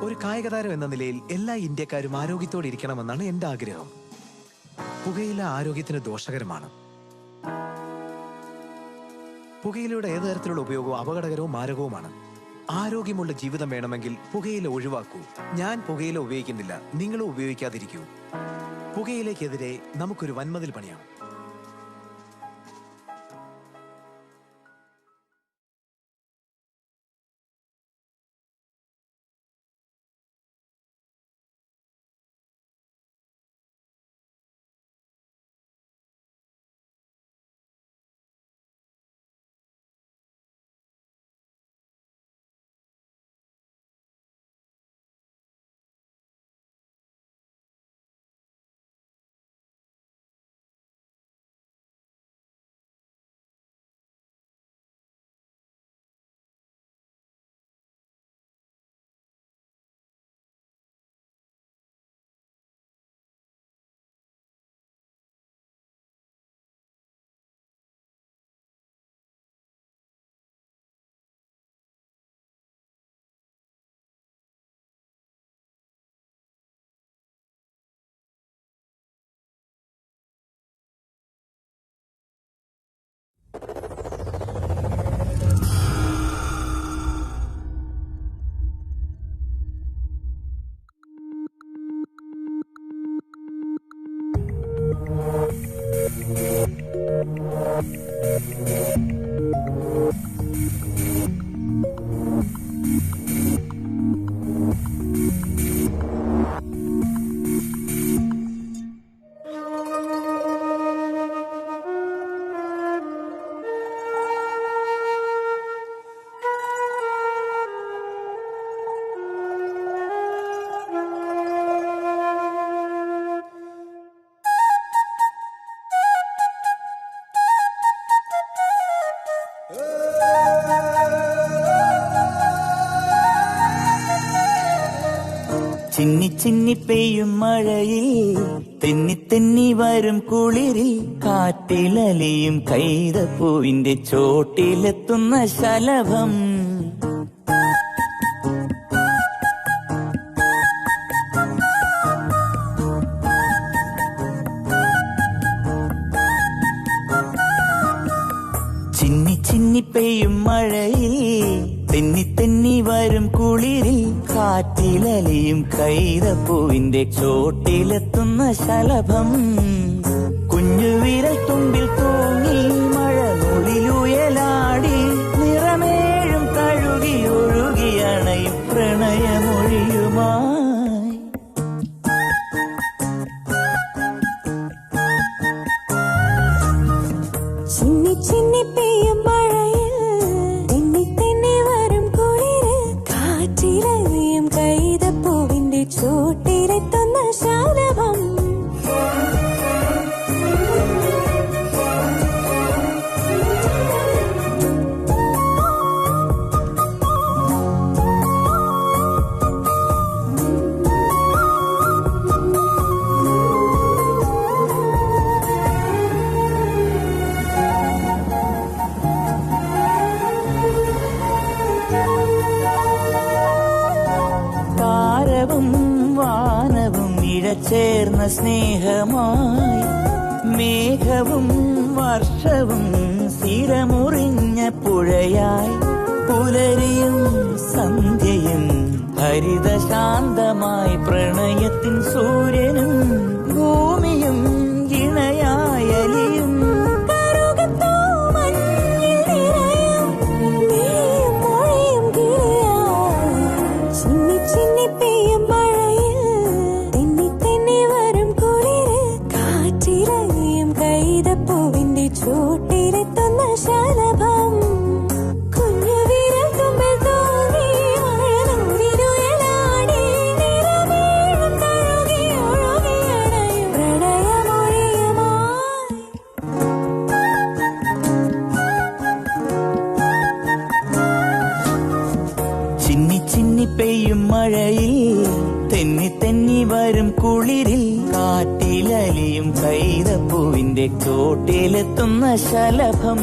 ഒരു കായികതാരം എന്ന നിലയിൽ എല്ലാ ഇന്ത്യക്കാരും ആരോഗ്യത്തോടെ ഇരിക്കണമെന്നാണ് എന്റെ ആഗ്രഹം. പുകയില ആരോഗ്യത്തിന് ദോഷകരമാണ്. പുകയിലയുടെ ഏത് തരത്തിലുള്ള ഉപയോഗവും അപകടകരവും മാരകവുമാണ്. ആരോഗ്യമുള്ള ജീവിതം വേണമെങ്കിൽ പുകയില ഒഴിവാക്കൂ. ഞാൻ പുകയില ഉപയോഗിക്കുന്നില്ല, നിങ്ങളും ഉപയോഗിക്കാതിരിക്കൂ. പുകയിലേക്കെതിരെ നമുക്കൊരു വൻമതിൽ പണിയാം. ചിന്നി ചിന്നി പെയ്യും മഴയിൽ തെന്നി തെന്നി വരും കുളിരിൽ കാറ്റിലലിയും കൈതപ്പൂവിന്റെ ചോട്ടിലെത്തുന്ന ശലഭം. ചിന്നി ചിന്നി പെയ്യും മഴയിൽ തെന്നി തെന്നി വരും കുളിരിൽ കാറ്റിലലിയും കൈതപ്പൂവിന്റെ ചോട്ടിലെത്തുന്ന ശലഭം. കുഞ്ഞുവിരൽ തുമ്പിൽ തൂങ്ങി മഴനുള്ളിലുയലാടി നിറമേഴും കഴുകി ഒഴുകിയണയും പ്രണയമൊഴിയുമായി. ചിന്നി ചിന്നി പെയ്യും മഴയിൽ തെന്നി തെന്നി വരും കുളിര് കാറ്റിലലിയും കൈതപ്പൂവിന്റെ ചോട്ടിലെത്തുന്ന ശലഭം. വാനവും ഇഴചേർന്ന സ്നേഹമായി മേഘവും വർഷവും സ്ഥിരമുറിഞ്ഞ പുഴയായി പുലരിയും സന്ധ്യയും ഹരിതശാന്തമായി പ്രണയത്തിൻ സൂര്യനും ഭൂമിയും ഇണയായലിയും ചോട്ടിലെത്തുന്ന ശലഭം. കുഞ്ഞുവിരൽ തുമ്പിൽ തൂങ്ങി മഴനുള്ളിലുയലാടി നിറമേഴും കഴുകി ഒഴുകിയണയും പ്രണയമൊഴിയുമായി. ചിന്നി ചിന്നി പെയ്യും മഴയിൽ തെന്നി തെന്നി വരും കുളിരിൽ കാറ്റിലലിയും കൈതപ്പൂവിന്റെ ചോട്ടിലെത്തുന്ന ശലഭം.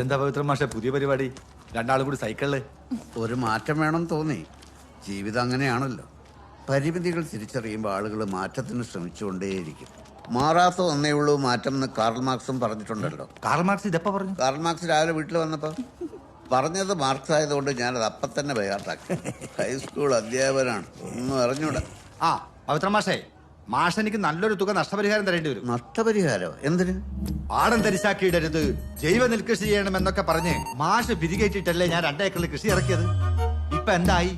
ഇതെന്താ പവിത്ര മാഷെ പുതിയ പരിപാടി? രണ്ടാളും കൂടി സൈക്കിളില്? ഒരു മാറ്റം വേണം തോന്നി. ജീവിതം അങ്ങനെയാണല്ലോ. പരിമിതികൾ തിരിച്ചറിയുമ്പോൾ ആളുകൾ മാറ്റത്തിന് ശ്രമിച്ചുകൊണ്ടേയിരിക്കും. മാറാത്ത ഒന്നേ ഉള്ളൂ മാറ്റം എന്ന് കാർൽ മാർക്സും പറഞ്ഞിട്ടുണ്ടല്ലോ. കാർൽ മാർക്സ് ഇതെപ്പോ പറഞ്ഞു? കാർൽ മാർക്സ് രാവിലെ വീട്ടിൽ വന്നപ്പോ പറഞ്ഞത് മാർക്സ് ആയതുകൊണ്ട് ഞാനത് അപ്പം തന്നെ ബയാട്ടാക്കി. ഹൈസ്കൂൾ അധ്യാപകനാണ്, ഒന്നും അറിഞ്ഞൂടാ. ആ പവിത്ര മാഷേ, മാഷ് എനിക്ക് നല്ലൊരു തുക നഷ്ടപരിഹാരം തരേണ്ടി വരും. നഷ്ടപരിഹാരോ? എന്തിന്? പാടം തരിശാക്കിയിടരുത്, ജൈവ നെൽകൃഷി ചെയ്യണമെന്നൊക്കെ പറഞ്ഞ് മാഷ് പിരികേറ്റിട്ടല്ലേ ഞാൻ 2 ഏക്കറിൽ കൃഷി ഇറക്കിയത്. ഇപ്പൊ എന്തായി?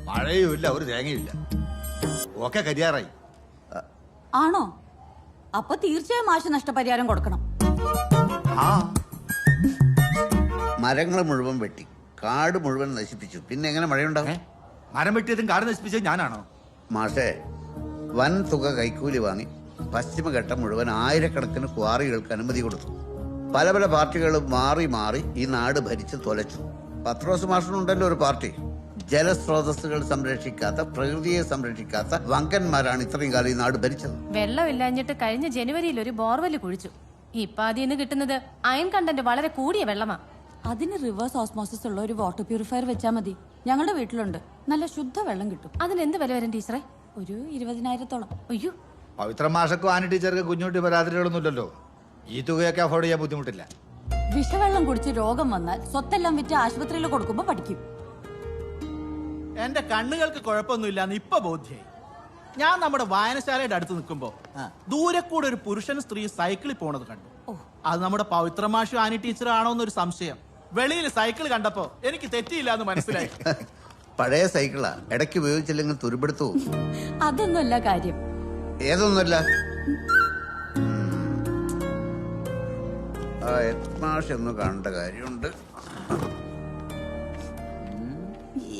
മഴയും ഇല്ല, ഒരു തേങ്ങയില്ല, ഒക്കെ കരിയാറായി. ആണോ? അപ്പൊ തീർച്ചയായും മാഷ് നഷ്ടപരിഹാരം കൊടുക്കണം. ആ മരങ്ങൾ മുഴുവൻ വെട്ടി, കാട് മുഴുവൻ നശിപ്പിച്ചു, പിന്നെ എങ്ങനെ മഴയുണ്ടാവും? മരം വെട്ടിയതും കാട് നശിപ്പിച്ചത് ഞാനാണോ? മാഷേ, വൻ തുക കൈക്കൂലി വാങ്ങി പശ്ചിമഘട്ടം മുഴുവൻ ആയിരക്കണക്കിന് ക്വാറികൾക്ക് അനുമതി കൊടുത്തു. പല പല പാർട്ടികളും മാറി മാറി ഈ നാട് ഭരിച്ച് തൊലച്ചു. പത്രോസ് മാഷിനുണ്ടല്ലോ ഒരു പാർട്ടി. ജലസ്രോതസ്സുകൾ സംരക്ഷിക്കാത്ത, പ്രകൃതിയെ സംരക്ഷിക്കാത്ത വങ്കന്മാരാണ് ഇത്രയും കാലം ഈ നാട് ഭരിച്ചത്. വെള്ളമില്ലാഞ്ഞിട്ട് കഴിഞ്ഞ ജനുവരിയിൽ ഒരു ബോർവെല് കുഴിച്ചു. ഇപ്പൊ അതിന്ന് കിട്ടുന്നത് അയൺ കണ്ടന്റ് വളരെ കൂടിയ വെള്ളമാ. അതിന് റിവേഴ്സ് ഓസ്മോസിസ് ഉള്ള ഒരു വാട്ടർ പ്യൂരിഫയർ വെച്ചാൽ മതി. ഞങ്ങളുടെ വീട്ടിലുണ്ട്, നല്ല ശുദ്ധ വെള്ളം കിട്ടും. അതിനെന്ത് വില വരും ടീച്ചറെ? ഒരു 20,000-ഓളം. അയ്യോ, പവിത്ര മാഷക്കും ആന ടീച്ചർക്ക് കുഞ്ഞുട്ടി പരാതികളൊന്നുമില്ലല്ലോ. ഈ തുകയൊക്കെ അഫോർഡ് ചെയ്യാൻ ബുദ്ധിമുട്ടില്ല. വിഷവെള്ളം കുടിച്ച് രോഗം വന്നാൽ സ്വത്തെല്ലാം വിറ്റ് ആശുപത്രിയിൽ കൊടുക്കുമ്പോ പഠിക്കും. എന്റെ കണ്ണുകൾക്ക് കുഴപ്പമൊന്നുമില്ലാന്ന് ഇപ്പൊ ബോധ്യായി. ഞാൻ നമ്മുടെ വായനശാലയുടെ അടുത്ത് നിൽക്കുമ്പോ ദൂരെ കൂടെ ഒരു പുരുഷൻ സ്ത്രീ സൈക്കിളിൽ പോണത് കണ്ടു. അത് നമ്മുടെ പവിത്രമാഷു ആനി ടീച്ചർ ആണോ എന്നൊരു സംശയം. വെളിയിൽ സൈക്കിൾ കണ്ടപ്പോ എനിക്ക് തെറ്റിയില്ല എന്ന് മനസ്സിലായി. പഴയ സൈക്കിളാ, ഇടയ്ക്ക് ഉപയോഗിച്ചില്ലെങ്കിൽ തുരുപെടുത്തു. അതൊന്നുമല്ല കാര്യം. ഏതൊന്നുമല്ല. ആ ഹെഡ്മാഷ് എന്ന് കാണേണ്ട കാര്യമുണ്ട്.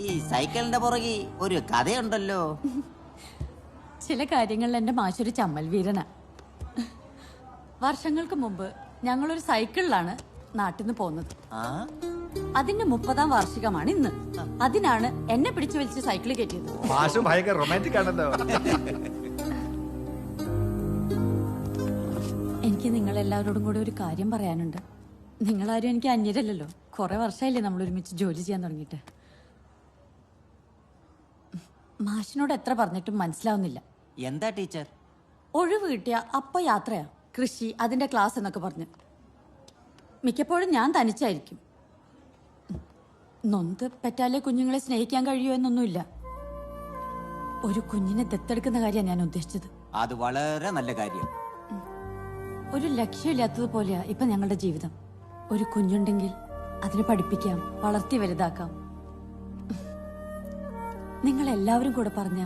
ഈ സൈക്കിളിന്റെ പുറകെ ഒരു കഥയുണ്ടല്ലോ. ചില കാര്യങ്ങളിൽ എന്റെ മാഷൊരു ചമ്മൽ വീരനാ. വർഷങ്ങൾക്ക് മുമ്പ് ഞങ്ങളൊരു സൈക്കിളിലാണ് നാട്ടിൽ നിന്ന് പോകുന്നത്. അതിന്റെ 30ാം വാർഷികമാണ് ഇന്ന്. അതിനാണ് എന്നെ പിടിച്ചു വലിച്ച് സൈക്കിളിൽ കയറ്റിയത്. മാഷും ഭയങ്കര റൊമാൻറ്റിക് ആണല്ലോ. എനിക്ക് നിങ്ങളെല്ലാവരോടും കൂടെ ഒരു കാര്യം പറയാനുണ്ട്. നിങ്ങളാരും എനിക്ക് അന്യരല്ലല്ലോ. കുറെ വർഷമായില്ലേ നമ്മൾ ഒരുമിച്ച് ജോലി ചെയ്യാൻ തുടങ്ങിയിട്ട്. മാഷിനോട് എത്ര പറഞ്ഞിട്ടും മനസ്സിലാവുന്നില്ല. എന്താ ടീച്ചർ? ഒഴിവ് കിട്ടിയ അപ്പൊ യാത്രയാ, കൃഷി, അതിന്റെ ക്ലാസ് എന്നൊക്കെ പറഞ്ഞ്. മിക്കപ്പോഴും ഞാൻ തനിച്ചായിരിക്കും. നൊന്ത് പെറ്റാലെ കുഞ്ഞുങ്ങളെ സ്നേഹിക്കാൻ കഴിയുമോ എന്നൊന്നുമില്ല. ഒരു കുഞ്ഞിനെ ദത്തെടുക്കുന്ന കാര്യമാണ് ഞാൻ ഉദ്ദേശിച്ചത്. അത് വളരെ നല്ല കാര്യം. ഒരു ലക്ഷ്യമില്ലാത്തതുപോലെയാ ഇപ്പൊ ഞങ്ങളുടെ ജീവിതം. ഒരു കുഞ്ഞുണ്ടെങ്കിൽ അതിനെ പഠിപ്പിക്കാം, വളർത്തി വലുതാക്കാം. നിങ്ങൾ എല്ലാവരും കൂടെ പറഞ്ഞ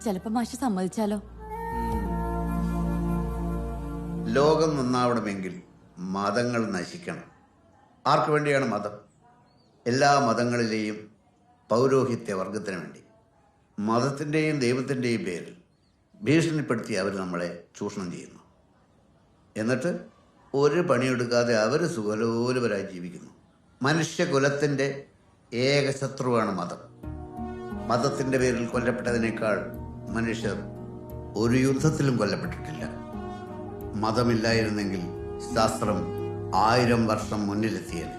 ചിലപ്പോ മാഷ് സമ്മതിച്ചാലോ? ലോകം നന്നാവണമെങ്കിൽ മതങ്ങൾ നശിക്കണം. ആർക്കു വേണ്ടിയാണ് മതം? എല്ലാ മതങ്ങളിലെയും പൗരോഹിത്യ വർഗത്തിന് വേണ്ടി. മതത്തിൻ്റെയും ദൈവത്തിൻ്റെയും പേരിൽ ഭീഷണിപ്പെടുത്തി അവർ നമ്മളെ ചൂഷണം ചെയ്യുന്നു. എന്നിട്ട് ഒരു പണിയെടുക്കാതെ അവർ സുഖലോലുപരായി ജീവിക്കുന്നു. മനുഷ്യകുലത്തിൻ്റെ ഏക ശത്രുവാണ് മതം. മതത്തിൻ്റെ പേരിൽ കൊല്ലപ്പെട്ടതിനേക്കാൾ മനുഷ്യർ ഒരു യുദ്ധത്തിലും കൊല്ലപ്പെട്ടിട്ടില്ല. മതമില്ലായിരുന്നെങ്കിൽ ശാസ്ത്രം 1000 വർഷം മുന്നിലെത്തിയത്.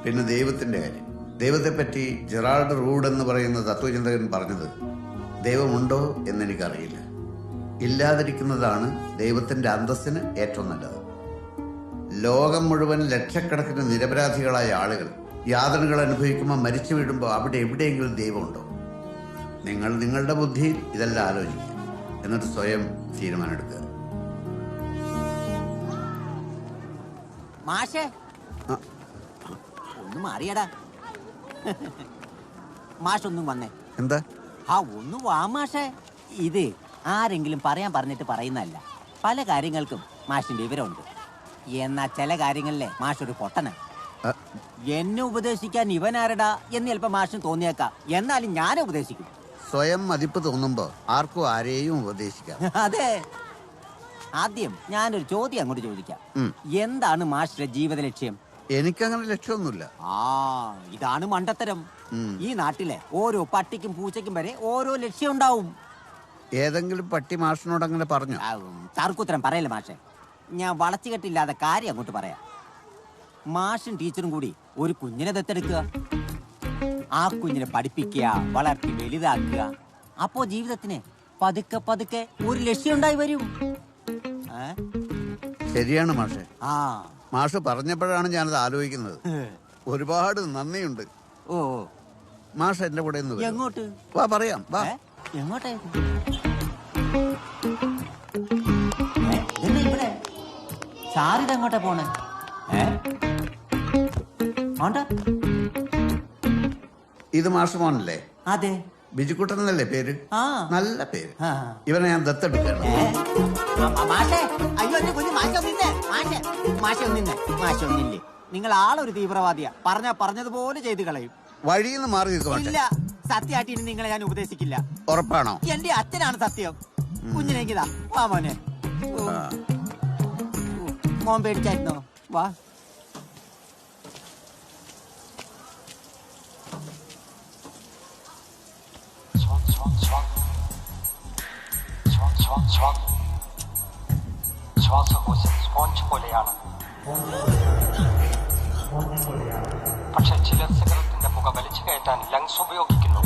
പിന്നെ ദൈവത്തിൻ്റെ കാര്യം. ദൈവത്തെപ്പറ്റി ജെറാൾഡ് റൂഡ് എന്ന് പറയുന്ന തത്വചിന്തകൻ പറഞ്ഞത്, ദൈവമുണ്ടോ എന്നെനിക്കറിയില്ല, ഇല്ലാതിരിക്കുന്നതാണ് ദൈവത്തിൻ്റെ അന്തസ്സിന് ഏറ്റവും നല്ലത്. ലോകം മുഴുവൻ ലക്ഷക്കണക്കിന് നിരപരാധികളായ ആളുകൾ യാതനകൾ അനുഭവിക്കുമ്പോൾ മരിച്ചു വീഴുമ്പോൾ അവിടെ എവിടെയെങ്കിലും ദൈവമുണ്ടോ? നിങ്ങൾ നിങ്ങളുടെ ബുദ്ധിയിൽ ഇതെല്ലാം ആലോചിക്കുക, എന്നിട്ട് സ്വയം തീരുമാനമെടുക്കുക. മാഷേ, ഒന്ന് മാറിയടാ. മാഷൊന്നും വന്നേ. എന്താ? ഒന്ന് വാ മാഷേ. ഇത് ആരെങ്കിലും പറയാൻ പറഞ്ഞിട്ട് പറയുന്നതല്ല. പല കാര്യങ്ങൾക്കും മാഷിന്റെ വിവരമുണ്ട്. എന്നാ ചില കാര്യങ്ങളിലെ മാഷൊരു പൊട്ടനാ. എന്നെ ഉപദേശിക്കാൻ ഇവനാരടാ എന്ന് ചിലപ്പോ മാഷിന് തോന്നിയേക്കാം. എന്നാലും ഞാൻ ഉപദേശിക്കും. സ്വയം മതിപ്പ് തോന്നുമ്പോ ആർക്കും ആരെയും ഉപദേശിക്കാം. അതെ. ആദ്യം ഞാനൊരു ചോദ്യം അങ്ങോട്ട് ചോദിക്കാം. എന്താണ് മാഷിന്റെ ജീവിത ലക്ഷ്യം? എനിക്കങ്ങനെ ലക്ഷ്യമൊന്നുമില്ല. ഇതാണ് മണ്ടത്തരം. ഈ നാട്ടിലെ ഓരോ പട്ടിക്കും പൂച്ചയ്ക്കും വരെ ഓരോ ലക്ഷ്യം ഉണ്ടാവും. ഏതെങ്കിലും പട്ടി മാഷിനോട് അങ്ങനെ പറഞ്ഞു? തർക്കുത്തരം പറയല്ലേ മാഷെ. ഞാൻ വളച്ചുകെട്ടില്ലാതെ കാര്യം അങ്ങോട്ട് പറയാം. മാഷും ടീച്ചറും കൂടി ഒരു കുഞ്ഞിനെ ദത്തെടുക്കുക. ആ കുഞ്ഞിനെ പഠിപ്പിക്കുക, വളർത്തി വലുതാക്കുക. അപ്പോ ജീവിതത്തിന് പതുക്കെ പതുക്കെ ഒരു ലക്ഷ്യം ഉണ്ടായി വരും. ശരിയാണ് മാഷെ. ആ മാഷ് പറഞ്ഞപ്പോഴാണ് ഞാനത് ആലോചിക്കുന്നത്. ഒരുപാട് നന്ദിയുണ്ട്. ഓ മാഷ് എന്റെ കൂടെ ഒന്ന് വരൂ. എങ്ങോട്ട്? വാ പറയാം, വാ. എങ്ങോട്ടേ? സാറിതെങ്ങോട്ടാ പോണേ? ഇത് മാഷ് മോനല്ലേ? അതെ. ബിജുക്കുട്ടൻ എന്നല്ലേ പേര്? ആ നല്ല പേര്. ഇവനെ ഞാൻ ദത്തെടുക്കണം. അയ്യോ എന്റെ കുഞ്ഞ് മാഷൊന്നില്ലേ. നിങ്ങൾ ആളൊരു തീവ്രവാദിയാ. പറഞ്ഞതുപോലെ ചെയ്ത് കളയും. വഴിയിൽ നിന്ന് മാറി നിൽക്കും. ഇല്ല, സത്യമായിട്ട് ഇനി നിങ്ങളെ ഞാൻ ഉപദേശിക്കില്ല. ഉറപ്പാണോ? എന്റെ അച്ഛനാണ് സത്യം. കുഞ്ഞിനെങ്കിതാ വാ മോനെ. മോൻ പേടിച്ചായിരുന്നോ? വാ. ശ്വാസകോശം സ്പോഞ്ച് പോലെയാണ്. പക്ഷെ ചിലർ സിഗരറ്റിന്റെ പുക വലിച്ചു കയറ്റാൻ ലങ്സ് ഉപയോഗിക്കുന്നു.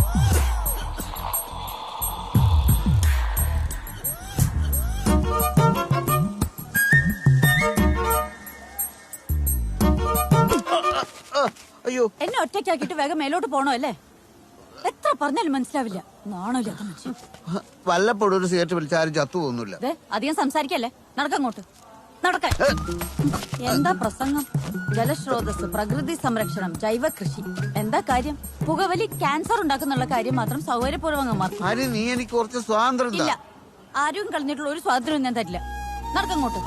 അയ്യോ, എന്നെ ഒറ്റയ്ക്കാക്കിട്ട് വേഗം മേലോട്ട് പോണോ അല്ലേ? എത്ര പറഞ്ഞാലും മനസ്സിലാവില്ല. നാണമില്ലാത്ത മനുഷ്യൻ. വല്ലപ്പോഴും ഒരു സിഗരറ്റ് വലിച്ചാരും ചത്തു പോകുന്നില്ല. അധികം സംസാരിക്കല്ലേ, നടക്കങ്ങോട്ട്. നടക്കാൻ. എന്താ പ്രസംഗം? ജലസ്രോതസ്, പ്രകൃതി സംരക്ഷണം, ജൈവ കൃഷി. എന്താ കാര്യം? പുകവലി ക്യാൻസർ ഉണ്ടാക്കുന്നുള്ള കാര്യം മാത്രം സൗകര്യപൂർവ്വം മാറും. നീ എനിക്ക് കുറച്ച് സ്വാതന്ത്ര്യം ഇല്ല, ആരും കളഞ്ഞിട്ടുള്ള ഒരു സ്വാതന്ത്ര്യം ഞാൻ തരില്ല. നടക്കങ്ങോട്ട്.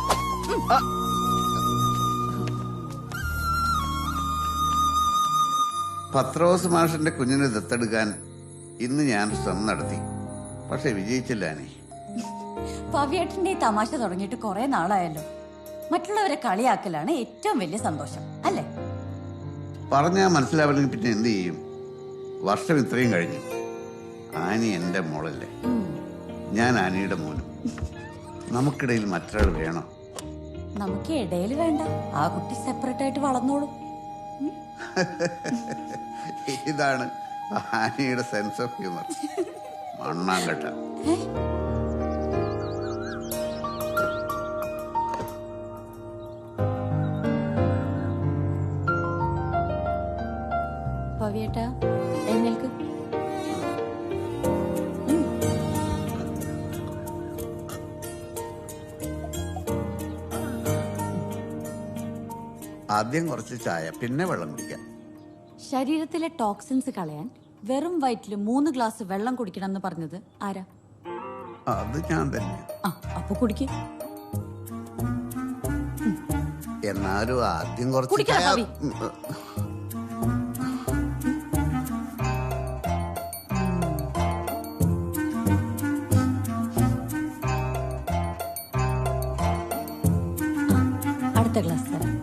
പത്രോസ് മാഷിന്റെ കുഞ്ഞിനെ ദത്തെടുക്കാൻ ഇന്ന് ഞാൻ ശ്രമം നടത്തി. പക്ഷെ വിജയിച്ചില്ല. പവ്യേട്ടന്റെ തമാശ തുടങ്ങിയിട്ട് കുറെ നാളായല്ലോ. മറ്റുള്ളവരെ കളിയാക്കലാണ് ഏറ്റവും വലിയ സന്തോഷം അല്ലേ? പറഞ്ഞാൽ മനസ്സിലാവില്ലെങ്കിൽ പിന്നെ എന്ത് ചെയ്യും? വർഷം ഇത്രയും കഴിഞ്ഞു. ആനി എന്റെ മോളല്ലേ, ഞാൻ ആനിയുടെ മോനും. നമുക്കിടയിൽ മറ്റൊരാൾ വേണം. നമുക്ക് ഇടയിൽ വേണ്ട, ആ കുട്ടി സെപ്പറേറ്റ് ആയിട്ട് വളർന്നോളും. ഇതാണ് ആനിയുടെ സെൻസ് ഓഫ് ഹ്യൂമർ. മണ്ണാങ്കട്ട. പവിയേട്ടാ, എഴുന്നേൽക്ക്. ആദ്യം കുറച്ച് ചായ, പിന്നെ വെള്ളം കുടിക്കാം. ശരീരത്തിലെ ടോക്സിൻസ് കളയാൻ വെറും വയറ്റില് 3 ഗ്ലാസ് വെള്ളം കുടിക്കണം എന്ന് പറഞ്ഞത് ആരാ? അത് ഞാൻ തന്നെ. അപ്പൊ കുടിക്ക്. എന്നാലും ആദ്യം കുറച്ച് കുടിക്കണം ചായ. പവി. അടുത്ത ഗ്ലാസ് തരാം.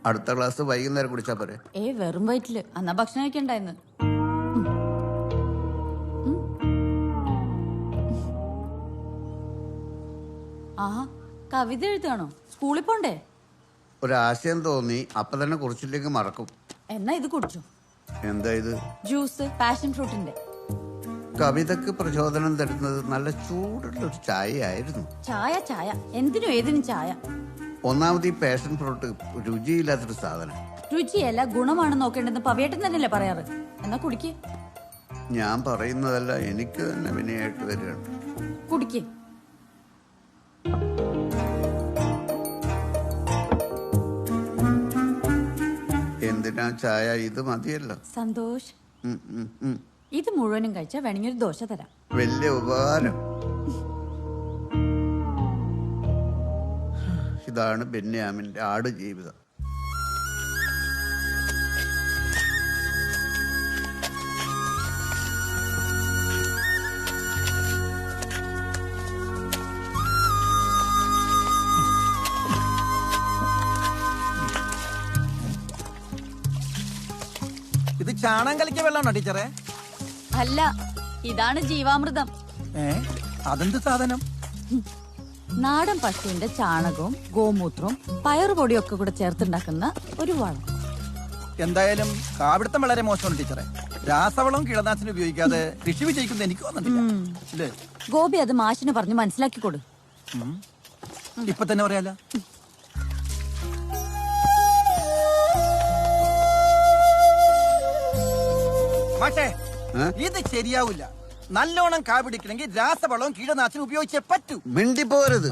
അടുത്ത ഗ്ലാസ് വൈകുന്നേരം കുടിച്ചാ പോരെ? വെറും വയറ്റില്. എന്നാ ഭക്ഷണം കഴിക്കണ്ടായിരുന്നു. ആഹാ, കവിത എഴുതാണോ? സ്കൂളിൽ പോണ്ടേ? ഒരാശയം തോന്നി, അപ്പൊ തന്നെ കുറിച്ചില്ലെങ്കിൽ മറക്കും. എന്നാ ഇത് കുടിച്ചോ. എന്താ ഇത്? Juice, passion ഫ്രൂട്ടിന്റെ. കവിതക്ക് പ്രചോദനം തരുന്നത് നല്ല ചൂടുള്ള ഒരു ചായ ആയിരുന്നു. ചായ ചായ, എന്തിനും ഏതിനും ചായ. ഒന്നാമത് ഈ പാഷൻ ഫ്രൂട്ട് രുചിയില്ലാത്തൊരു സാധനം. രുചിയല്ല, ഗുണമാണ് നോക്കേണ്ടത് പവിയേട്ടൻ തന്നെയല്ലേ പറയാറ്. എന്നാ കുടിക്ക്. ഞാൻ പറയുന്നതല്ല, എനിക്ക് തന്നെ വിനയായിട്ട് വരികയാണ്. കുടിക്ക്. എന്തിനാ ചായ? ഇത് മതിയല്ലോ. സന്തോഷ്, ഇത് മുഴുവനും കഴിച്ചാ വേണമെങ്കിൽ ഒരു ദോശ തരാം. വലിയ ഉപകാരം. ഇതാണ് ബെന്യാമിന്റെ ആട് ജീവിതം. ഇത് ചാണകം കലക്കിയ വെള്ളമാണോ ടീച്ചറെ? അല്ല, ഇതാണ് ജീവാമൃതം. അതെന്ത് സാധനം? നാടൻ പശുവിന്റെ ചാണകവും ഗോമൂത്രവും പയറുപൊടിയും ഒക്കെ കൂടെ ചേർത്തുണ്ടാക്കുന്ന ഒരു വളം. എന്തായാലും കാപിടുത്തം വളരെ മോശമാണ് ടീച്ചറെ. രാസവളവും കീടനാശിനി ഉപയോഗിക്കാതെ കൃഷി വിജയിക്കുന്നത് എനിക്ക് തോന്നുന്നില്ല. ഗോപി അത് മാഷിന് പറഞ്ഞ് മനസ്സിലാക്കി കൊടു. ഇപ്പൊ തന്നെ പറയാലോ. മാഷേ, ഇത് ശരിയാവില്ല. നല്ലോണം കാപിടിക്കണമെങ്കിൽ രാസവളവും കീടനാശിനി ഉപയോഗിച്ചേ പറ്റൂ. മിണ്ടിപ്പോരുത്.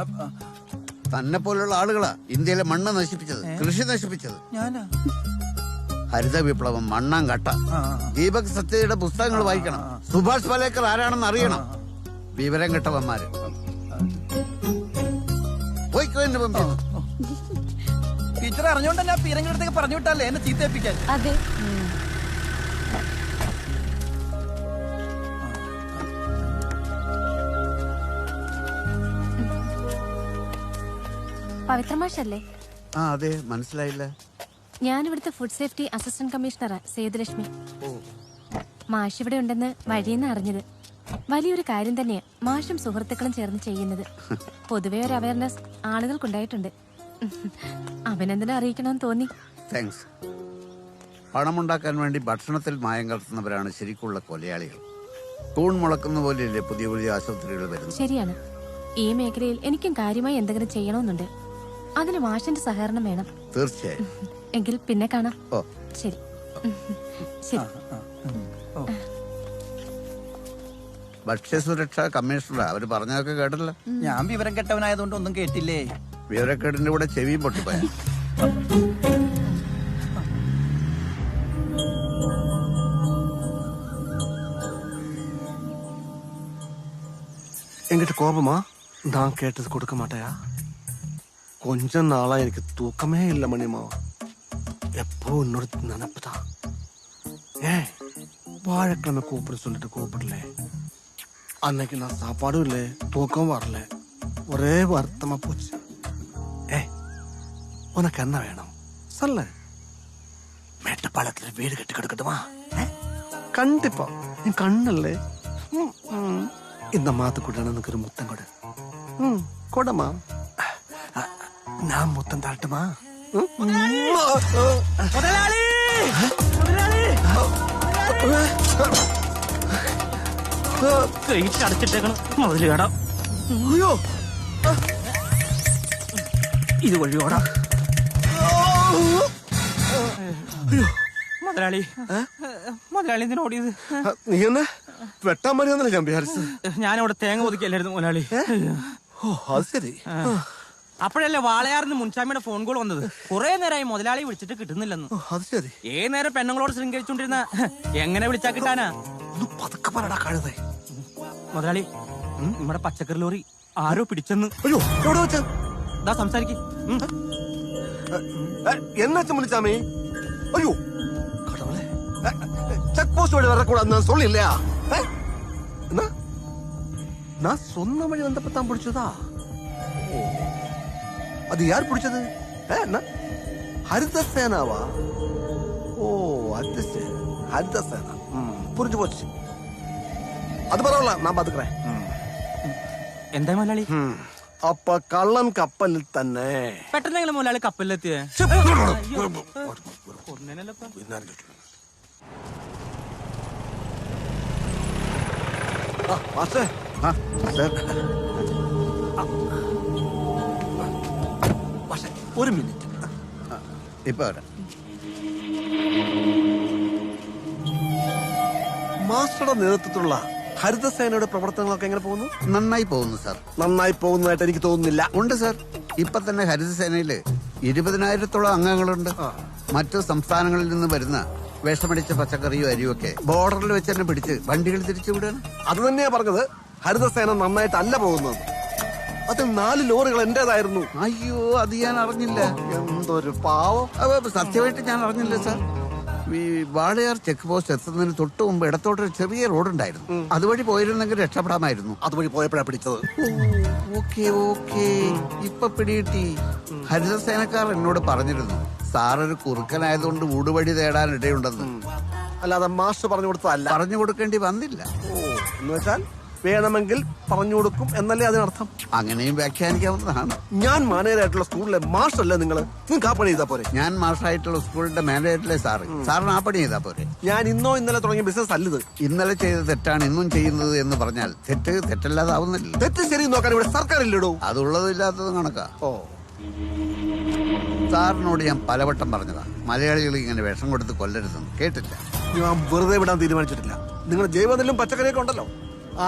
തന്നെ പോലുള്ള ആളുകളാ ഇന്ത്യയിലെ മണ്ണ് നശിപ്പിച്ചത്, കൃഷി നശിപ്പിച്ചത്. ഞാനാ? ഹരിത വിപ്ലവം, മണ്ണാൻ കട്ട. ദീപക് സത്യയുടെ പുസ്തകങ്ങൾ വായിക്കണം. സുഭാഷ് പലേക്കർ ആരാണെന്ന് അറിയണം. വിവരം കെട്ടവന്മാര്. ടീച്ചർ അറിഞ്ഞോണ്ട് തന്നെ പീരങ്കിടത്തേക്ക് പറഞ്ഞു വിട്ടല്ലേ എന്നെ ചീത്തേപ്പിക്കാൻ. അതെ. പവിത്രമാഷല്ലേ? ആ അതെ, മനസ്സിലായില്ല. ഞാൻ ഇവിടുത്തെ ഫുഡ് സേഫ്റ്റി അസിസ്റ്റന്റ് കമ്മീഷണറാ, സേതുലക്ഷ്മി. മാഷ് ഇവിടെ ഉണ്ടെന്ന് വഴിയെന്ന് അറിഞ്ഞത്. വലിയൊരു കാര്യം തന്നെയാ മാഷും സുഹൃത്തുക്കളും ചേർന്ന് ചെയ്യുന്നത്. പൊതുവെ ഒരു അവയർനെസ് ആളുകൾക്കുണ്ടായിട്ടുണ്ട്. അഭിനന്ദനം അറിയിക്കണമെന്ന് തോന്നി. താങ്ക്സ്. പണമുണ്ടാക്കാൻ വേണ്ടി ഭക്ഷണത്തിൽ മായം കലർത്തുന്നവരാണ് ശരിക്കുള്ള കൊലയാളികൾ. തൂൺ മുളക്കുന്ന പോലെയല്ലേ പുതിയ പുതിയ ആശുപത്രികൾ വരുന്നത്. ശരിയാണ്. ഈ മേഖലയിൽ എനിക്കും കാര്യമായി എന്തെങ്കിലും ചെയ്യണമെന്നുണ്ട്. അതിന് മാഷിന്റെ സഹകരണം വേണം. തീർച്ചയായും. എങ്കിൽ പിന്നെ കാണാം. ഓ ശരി. ശരി. ഭക്ഷ്യസുരക്ഷാ കമ്മീഷണറാ, അവര് പറഞ്ഞതൊക്കെ കേട്ടല്ലോ. ഞാൻ വിവരം കെട്ടവനായതുകൊണ്ട് ഒന്നും കേട്ടില്ലേ. വിവരക്കേടിന്റെ കൂടെ ചെവിയും പൊട്ടിപ്പോയ. என்கிட்ட கோபமா? நான் கேட்டது கொடுக்க மாட்டேயா? கொஞ்ச நாளா எனக்கு தூக்கமே இல்லை மணிமாவா. எப்போ இன்னொரு நினப்பு தான். ஏன் வாழைக்கிழமை கூப்பிட சொல்லிட்டு கூப்பிடல. அன்னைக்கு நான் சாப்பாடும் இல்லை, தூக்கம் வரல, ஒரே வருத்தமா போச்சு. உனக்கு என்ன வேணும் சொல்ல. மேட்டுப்பாளத்துல வீடு கட்டி கிடக்கட்டுமா? கண்டிப்பா. என் கண்ணல்ல இந்த மாத்துக்குள்ள எனக்கு ஒரு முத்தம் கொடு. கொடமா. நான் முத்தம் தாட்டுமா? മുതലാളി! അടച്ചിട്ടേക്കണം മുതലുകട. അയ്യോ, ഇത് വഴിയോടാ. മുതലാളി, മുതലാളി എന്തിനാ ഓടിയത്? നീ എന്നെ വെട്ടാൻ മതിയെന്നല്ലേ ഞാൻ വിചാരിച്ചത്. ഞാനവിടെ തേങ്ങ ഒതുക്കിയല്ലായിരുന്നു മുതലാളി. ഓ അത് ശരി. അപ്പോഴല്ലേ വാളയാറിന് മുൻഷാമിയുടെ ഫോൺ കോൾ വന്നത്. കുറെ നേരമായി മുതലാളി വിളിച്ചിട്ട് കിട്ടുന്നില്ലെന്ന്. അത് ശരി. ഏത് നേരം പെണ്ണുങ്ങളോട് ശൃംഗരിച്ചോണ്ടിരുന്ന എങ്ങനെ വിളിച്ചാ കിട്ടാനാ? പതുക്കെ പറടാ കഴുതേ. മുതലാളി, നമ്മുടെ പച്ചക്കറി ലോറി ആരോ പിടിച്ചെന്ന്. അയ്യോ, എവിടെ വെച്ച? ദാ സംസാരിക്കും. എന്നാച്ച മുനിച്ചാമി? അയ്യോ கடவுளே, செக் போஸ்ட் வழி வரக்கூடாது சொல்லில்லையா? நான் சொன்ன வழி வந்தப்ப தான் பிடிச்சதா? அது யார் பிடிச்சது? ஹரித சேனாவா? ஓ அது சரி, ஹரித சேனா. புரிஞ்சு போச்சு. அது பரவாயில்ல, நான் பாத்துக்கிறேன். എന്താ മുതലാളി? അപ്പൊ കള്ളൻ കപ്പലിൽ തന്നെ. പെട്ടെന്നെങ്കിലും മുതലാളി കപ്പലിലെത്തിയേ? ഒരു മിനിറ്റ്. ഇപ്പൊ വരാം. മാസ്റ്ററുടെ നേതൃത്വത്തിലുള്ള ഹരിതസേനയുടെ പ്രവർത്തനങ്ങളൊക്കെ എങ്ങനെ പോകുന്നു? നന്നായി പോകുന്നു സാർ. നന്നായി പോകുന്നതായിട്ട് എനിക്ക് തോന്നുന്നില്ല. ഉണ്ട് സാർ. ഇപ്പൊ തന്നെ ഹരിതസേനയില് 20,000-ഓളം അംഗങ്ങളുണ്ട്. മറ്റു സംസ്ഥാനങ്ങളിൽ നിന്ന് വരുന്ന വിഷമടിച്ച പച്ചക്കറിയും അരിയും ഒക്കെ ബോർഡറിൽ വെച്ച് തന്നെ പിടിച്ച് വണ്ടികൾ തിരിച്ചു വിടുകയാണ്. അത് തന്നെയാ പറഞ്ഞത്. ഹരിതസേന നന്നായിട്ടല്ല പോകുന്നത്. അത് 4 ലോറികൾ എന്റേതായിരുന്നു. അയ്യോ, അത് ഞാൻ അറിഞ്ഞില്ല. എന്തൊരു പാവം. സത്യമായിട്ട് ഞാൻ അറിഞ്ഞില്ല സാർ. ഈ വാളയാർ ചെക്ക് പോസ്റ്റ് എത്തുന്നതിന് തൊട്ട് മുമ്പ് ഇടത്തോട്ടൊരു ചെറിയ റോഡുണ്ടായിരുന്നു. അതുവഴി പോയിരുന്നെങ്കിൽ രക്ഷപ്പെടാമായിരുന്നു. അതുവഴി പോയപ്പോഴാ പിടിച്ചത്. ഓക്കെ ഓക്കെ, ഇപ്പൊ പിടികിട്ടി. ഹരിതസേനക്കാർ എന്നോട് പറഞ്ഞിരുന്നു സാറൊരു കുറുക്കനായതുകൊണ്ട് ഊടുവഴി തേടാൻ ഇടയുണ്ടെന്ന്. അല്ലാതെ മാസ്റ്റർ പറഞ്ഞു കൊടുത്തതല്ല. പറഞ്ഞു കൊടുക്കേണ്ടി വന്നില്ല. എന്ന് വെച്ചാൽ വേണമെങ്കിൽ പറഞ്ഞു കൊടുക്കും എന്നല്ലേ അതിനർത്ഥം? അങ്ങനെയും വ്യാഖ്യാനിക്കാവുന്നതാണ്. ഞാൻ മാനേജറായിട്ടുള്ള സ്കൂളിലെ മാസ്റ്ററല്ലേ നിങ്ങള്? നിങ്ങൾക്ക് ആ പണി ചെയ്താ പോരെ? ഞാൻ മാസ്റ്ററായിട്ടുള്ള സ്കൂളിന്റെ മാനേജറിലെ സാറിന് ആ പണി ചെയ്താ പോരെ? ഞാൻ ഇന്നലെ തുടങ്ങിയ ബിസിനസ് അല്ലത്. ഇന്നലെ ചെയ്ത തെറ്റാണ് ഇന്നും ചെയ്യുന്നത് എന്ന് പറഞ്ഞാൽ തെറ്റല്ലാതാവുന്നില്ല. തെറ്റ് ശരി നോക്കാൻ ഇവിടെ സർക്കാരില്ലടോ. അതുള്ളതും ഇല്ലാത്തതും കണക്കാ. ഓ, സാറിനോട് ഞാൻ പലവട്ടം പറഞ്ഞതാ മലയാളികൾ ഇങ്ങനെ വിഷം കൊടുത്ത് കൊല്ലരുതെന്ന്. കേട്ടില്ല. ഞാൻ വെറുതെ വിടാൻ തീരുമാനിച്ചിട്ടില്ല. നിങ്ങൾ ജൈവനെല്ലും പച്ചക്കറിയൊക്കെ ഉണ്ടല്ലോ,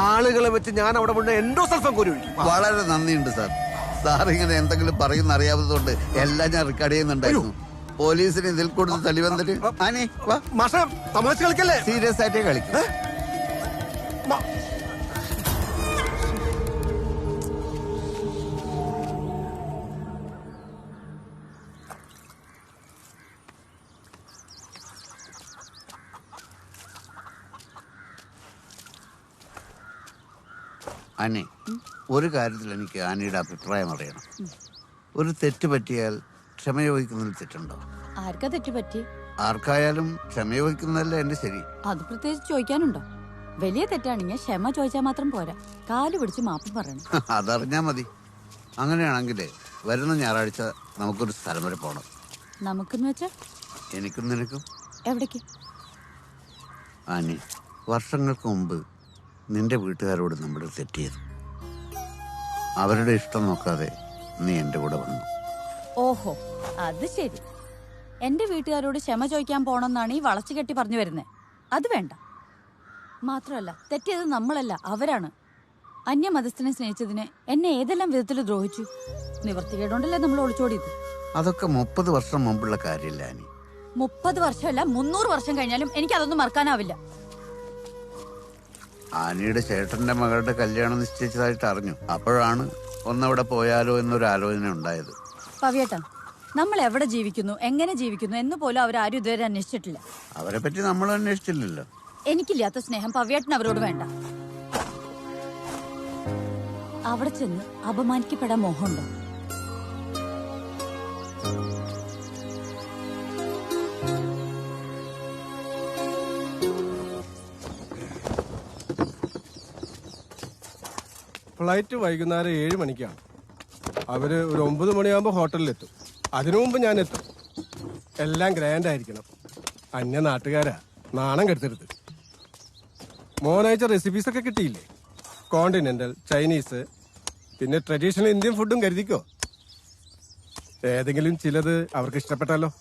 ആളുകളെ വെച്ച് ഞാൻ അവിടെ മുന്നേ എൻഡോസൾഫാൻ കോരി ഒഴിക്കും. വളരെ നന്ദിയുണ്ട് സാർ ഇങ്ങനെ എന്തെങ്കിലും പറയുന്ന അറിയാവുന്നതുകൊണ്ട് എല്ലാം ഞാൻ റെക്കോർഡ് ചെയ്യുന്നുണ്ടായിരുന്നു. പോലീസിന് ഇതിൽ കൂടുതൽ തെളിവെന്നിട്ട് തമാശ കളിക്കല്ലേ? സീരിയസ് ആയിട്ടേ കളിക്കും. ആനെ, ഒരു കാര്യത്തിൽ എനിക്ക് ആനയുടെ അഭിപ്രായം അറിയണം. ഒരു തെറ്റ് പറ്റിയാൽ ക്ഷമ ചോദിക്കുന്നതിൽ തെറ്റുണ്ടോ? ആർക്കാ തെറ്റ് പറ്റി? ആർക്കായാലും ക്ഷമ ചോദിക്കുന്നതല്ലേ എന്റെ ശരി. അത് പ്രത്യേകിച്ച് ചോദിക്കാനുണ്ടോ? വലിയ തെറ്റാണെങ്കിൽ ക്ഷമ ചോദിച്ചാൽ മാത്രം പോരാ, കാല് പിടിച്ച് മാപ്പ് പറയണം. അതറിഞ്ഞാ മതി. അങ്ങനെയാണെങ്കിൽ വരുന്ന ഞായറാഴ്ച നമുക്കൊരു സ്ഥലം വരെ പോണം. നമുക്കെന്ന് വെച്ചാ? എനിക്കും നിനക്കും. എവിടേക്ക്? ആനി, വർഷങ്ങൾക്ക് മുമ്പ് നിന്റെ വീട്ടുകാരോട് നമ്മൾ തെറ്റ് ചെയ്തു. അവരുടെ ഇഷ്ടം നോക്കാതെ നീ എന്റെ കൂടെ വന്നു. ഓഹോ, അത് ശരി. എന്റെ വീട്ടുകാരോട് ക്ഷമ ചോദിക്കാൻ പോണെന്നാണ് ഈ വളച്ചു കെട്ടി പറഞ്ഞു വരുന്നത്. അത് വേണ്ട. മാത്രമല്ല, തെറ്റിയത് നമ്മളല്ല, അവരാണ്. അന്യമതസ്ഥനെ സ്നേഹിച്ചതിന് എന്നെ ഏതെല്ലാം വിധത്തിൽ ദ്രോഹിച്ചു. നിവർത്തികേടുണ്ടല്ലേ നമ്മൾ ഒളിച്ചോടിയത്. അതൊക്കെ 30 വർഷം മുമ്പുള്ള കാര്യമില്ല ആനി. 30 വർഷമല്ല, 300 വർഷം കഴിഞ്ഞാലും എനിക്ക് അതൊന്നും മറക്കാനാവില്ല. ആനിയുടെ ചേട്ടന്റെ മകളുടെ കല്യാണം നിശ്ചയിച്ചതായിട്ട് അറിഞ്ഞു. അപ്പോഴാണ് ഒന്നവിടെ പോയാലോ എന്നൊരു ആലോചന ഉണ്ടായത്. പവിയേട്ടാ, നമ്മൾ എവിടെ ജീവിക്കുന്നു, എങ്ങനെ ജീവിക്കുന്നു എന്ന് പോലും അവരാരും ഇതുവരെ അന്വേഷിച്ചിട്ടില്ല. അവരെ പറ്റി നമ്മൾ അന്വേഷിച്ചില്ലല്ലോ. എനിക്കില്ലാത്ത സ്നേഹം പവിയേട്ടൻ അവരോട് വേണ്ട. അവിടെ ചെന്ന് അപമാനിക്കപ്പെടാൻ മോഹമുണ്ടോ? ഫ്ലൈറ്റ് വൈകുന്നേരം 7 മണിക്കാണ്. അവര് ഒരു 9 മണിയാകുമ്പോൾ ഹോട്ടലിലെത്തും. അതിനു മുമ്പ് ഞാൻ എത്തും. എല്ലാം ഗ്രാൻഡ് ആയിരിക്കണം. അന്യ നാട്ടുകാരാ, നാണം കെടുത്തരുത്. മോനയച്ച റെസിപ്പീസ് ഒക്കെ കിട്ടിയില്ലേ? കോണ്ടിനെന്റൽ, ചൈനീസ്, പിന്നെ ട്രഡീഷണൽ ഇന്ത്യൻ ഫുഡും കരുതിക്കോ. ഏതെങ്കിലും ചിലത് അവർക്ക് ഇഷ്ടപ്പെട്ടാലോ.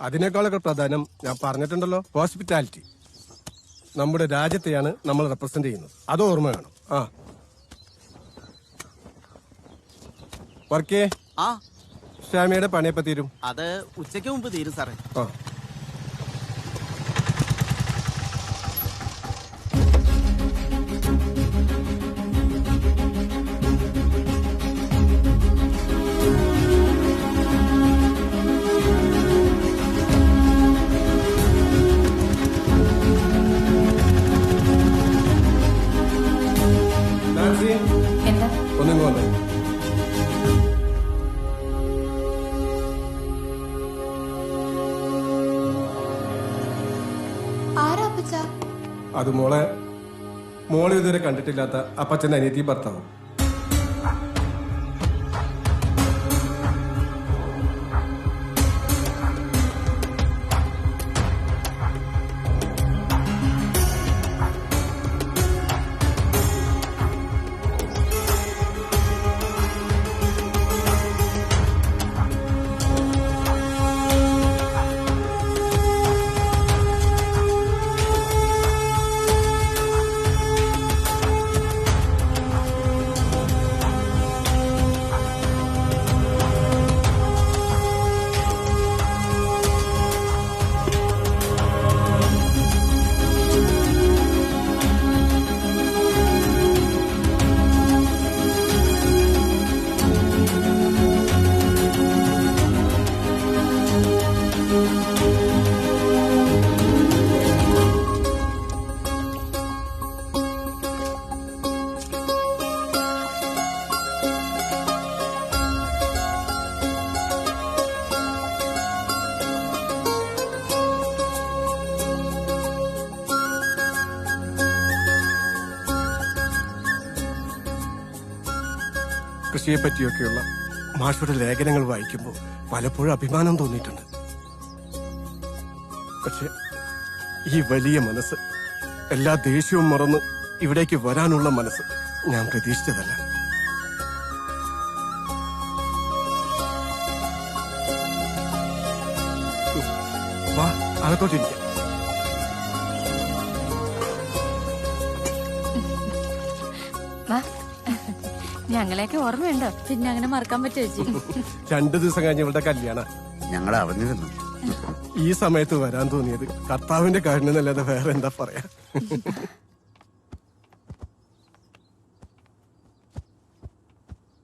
അതിനേക്കാളൊക്കെ പ്രധാനം ഞാൻ പറഞ്ഞിട്ടുണ്ടല്ലോ, ഹോസ്പിറ്റാലിറ്റി. നമ്മുടെ രാജ്യത്തെയാണ് നമ്മൾ റെപ്രസെന്റ് ചെയ്യുന്നത്. അത് ഓർമ്മ വേണം. ആ വർക്കേ, ഷാമിയുടെ പണിയപ്പ തീരും. അത് ഉച്ചയ്ക്ക് മുമ്പ് തീരും സാറേ. ആ ഒന്നിങ്ങ് വന്നേ. അത് മോളെ ഇതുവരെ കണ്ടിട്ടില്ലാത്ത അപ്പച്ചന്റെ അനിയത്തി ഭർത്താവും. കൃഷിയെ പറ്റിയൊക്കെയുള്ള മാഷുടെ ലേഖനങ്ങൾ വായിക്കുമ്പോൾ പലപ്പോഴും അഭിമാനം തോന്നിയിട്ടുണ്ട്. പക്ഷെ ഈ വലിയ മനസ്സ്, എല്ലാ ദേഷ്യവും മറന്ന് ഇവിടേക്ക് വരാനുള്ള മനസ്സ് ഞാൻ പ്രതീക്ഷിച്ചതല്ല. വാ, അകത്തോട്ടിരിക്കാം. വാ, ഞങ്ങളെയൊക്കെ ഓർമ്മയുണ്ടോ? പിന്നെ അങ്ങനെ മറക്കാൻ പറ്റുമോ ചേച്ചി? 2 ദിവസം കഴിഞ്ഞ ഇവളുടെ കല്യാണ. ഞങ്ങൾ അറിഞ്ഞിരുന്നു. ഈ സമയത്ത് വരാൻ തോന്നിയത് കർത്താവിന്റെ കാരണന്നല്ലാതെ വേറെ എന്താ പറയാ.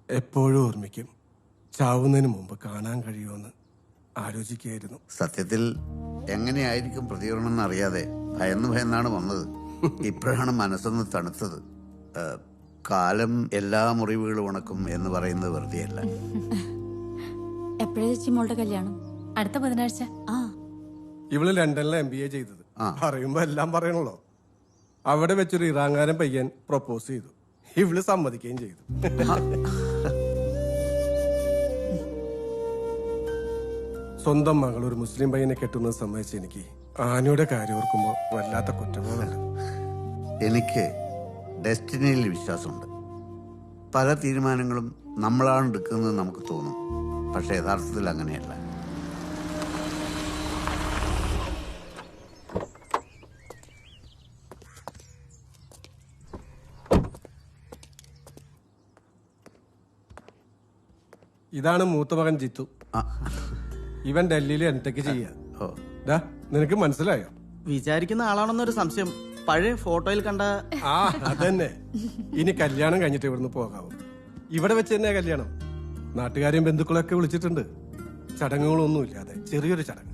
എപ്പോഴും ഓർമ്മിക്കും, ചാവുന്നതിന് മുമ്പ് കാണാൻ കഴിയുമെന്ന് ആലോചിക്കുകയായിരുന്നു. സത്യത്തിൽ എങ്ങനെയായിരിക്കും പ്രതികരണം എന്നറിയാതെ ഭയന്നാണ് വന്നത്. ഇപ്പോഴാണ് മനസ്സൊന്ന് തണുത്തത്. കാലം എല്ലാ മുറിവുകളും ഉണക്കും എന്ന് പറയുന്നത് വെറുതെയല്ല. എപ്പോഴാ ചേച്ചി മോളുടെ കല്യാണം? അടുത്ത ബുധനാഴ്ച. ഇവള് ലണ്ടനിലെ MBA ചെയ്തത്. പറയുമ്പോ എല്ലാം പറയണല്ലോ. അവിടെ വെച്ചൊരു ഇറാങ്കാരൻ പയ്യൻ പ്രപ്പോസ് ചെയ്തു. ഇവള് സമ്മതിക്കുകയും ചെയ്തു. സ്വന്തം മകൾ ഒരു മുസ്ലിം പയ്യനെ കെട്ടുന്നത് സമ്മതിച്ച് എനിക്ക് ആനയുടെ കാര്യം ഓർക്കുമ്പോ വല്ലാത്ത കുറ്റബോധമുണ്ട്. എനിക്ക് ഡെസ്റ്റിനിയിൽ വിശ്വാസമുണ്ട്. പല തീരുമാനങ്ങളും നമ്മളാണ് എടുക്കുന്നത് നമുക്ക് തോന്നും. പക്ഷെ യഥാർത്ഥത്തിൽ അങ്ങനെയല്ല. ഇതാണ് മൂത്ത മകൻ ജിത്തു. ഇവൻ ഡൽഹിയിൽ എന്തൊക്കെ ചെയ്യാ. നിനക്ക് മനസ്സിലായോ? വിചാരിക്കുന്ന ആളാണെന്നൊരു സംശയം പഴയ ഫോട്ടോയിൽ കണ്ട. ആ അതന്നെ. ഇനി കല്യാണം കഴിഞ്ഞിട്ട് ഇവിടുന്ന് പോകാവൂ. ഇവിടെ വെച്ച് തന്നെ കല്യാണം. നാട്ടുകാരെയും ബന്ധുക്കളൊക്കെ വിളിച്ചിട്ടുണ്ട്. ചടങ്ങുകളൊന്നുമില്ലാതെ ചെറിയൊരു ചടങ്ങ്.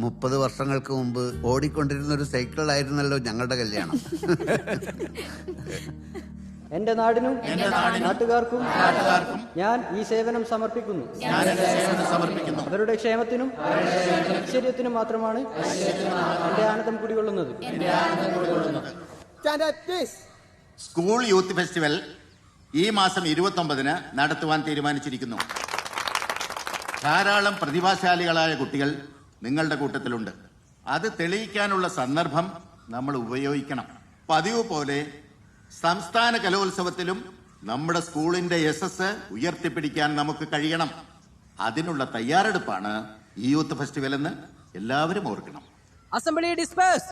30 വർഷങ്ങൾക്ക് മുമ്പ് ഓടിക്കൊണ്ടിരുന്ന ഒരു സൈക്കിളായിരുന്നല്ലോ ഞങ്ങളുടെ കല്യാണം. എന്റെ നാടിനും നാട്ടുകാർക്കും ഞാൻ ഈ സേവനം സമർപ്പിക്കുന്നു. അവരുടെ ക്ഷേമത്തിനും ഐശ്വര്യത്തിനും മാത്രമാണ് എന്റെ ആനന്ദം കുടികൊള്ളുന്നത്. സ്കൂൾ യൂത്ത് ഫെസ്റ്റിവൽ ഈ മാസം 29-ന് നടത്തുവാൻ തീരുമാനിച്ചിരിക്കുന്നു. ധാരാളം പ്രതിഭാശാലികളായ കുട്ടികൾ നിങ്ങളുടെ കൂട്ടത്തിലുണ്ട്. അത് തെളിയിക്കാനുള്ള സന്ദർഭം നമ്മൾ ഉപയോഗിക്കണം. പതിവ് പോലെ സംസ്ഥാന കലോത്സവത്തിലും നമ്മുടെ സ്കൂളിന്റെ യശസ് ഉയർത്തിപ്പിടിക്കാൻ നമുക്ക് കഴിയണം. അതിനുള്ള തയ്യാറെടുപ്പാണ് ഈ യൂത്ത് ഫെസ്റ്റിവൽ എന്ന് എല്ലാവരും ഓർക്കണം. Assembly disperse.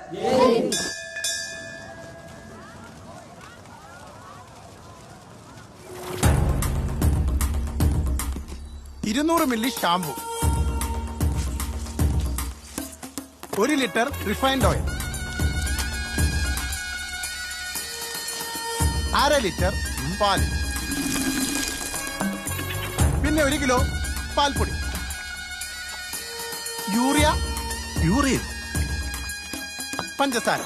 200 milli shampoo, 1 litre refined oil, 1/2 litre പാൽ, പിന്നെ 1 കിലോ പാൽപ്പൊടി, യൂറിയ, പഞ്ചസാര,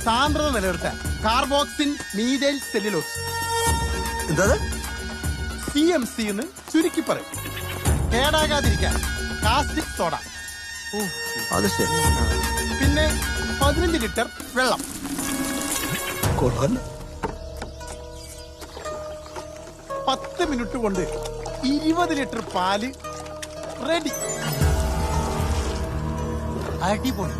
സാന്ദ്രത നിലനിർത്താൻ കാർബോക്സിൻ മീഥൈൽ സെല്ലുലോസ്, CMC എന്ന് ചുരുക്കി പറയും. കേടാകാതിരിക്കാൻ കാസ്റ്റിക് സോഡ, പിന്നെ 15 ലിറ്റർ വെള്ളം. 10 മിനിറ്റ് കൊണ്ട് 20 ലിറ്റർ പാല് റെഡി. അടിപൊളി.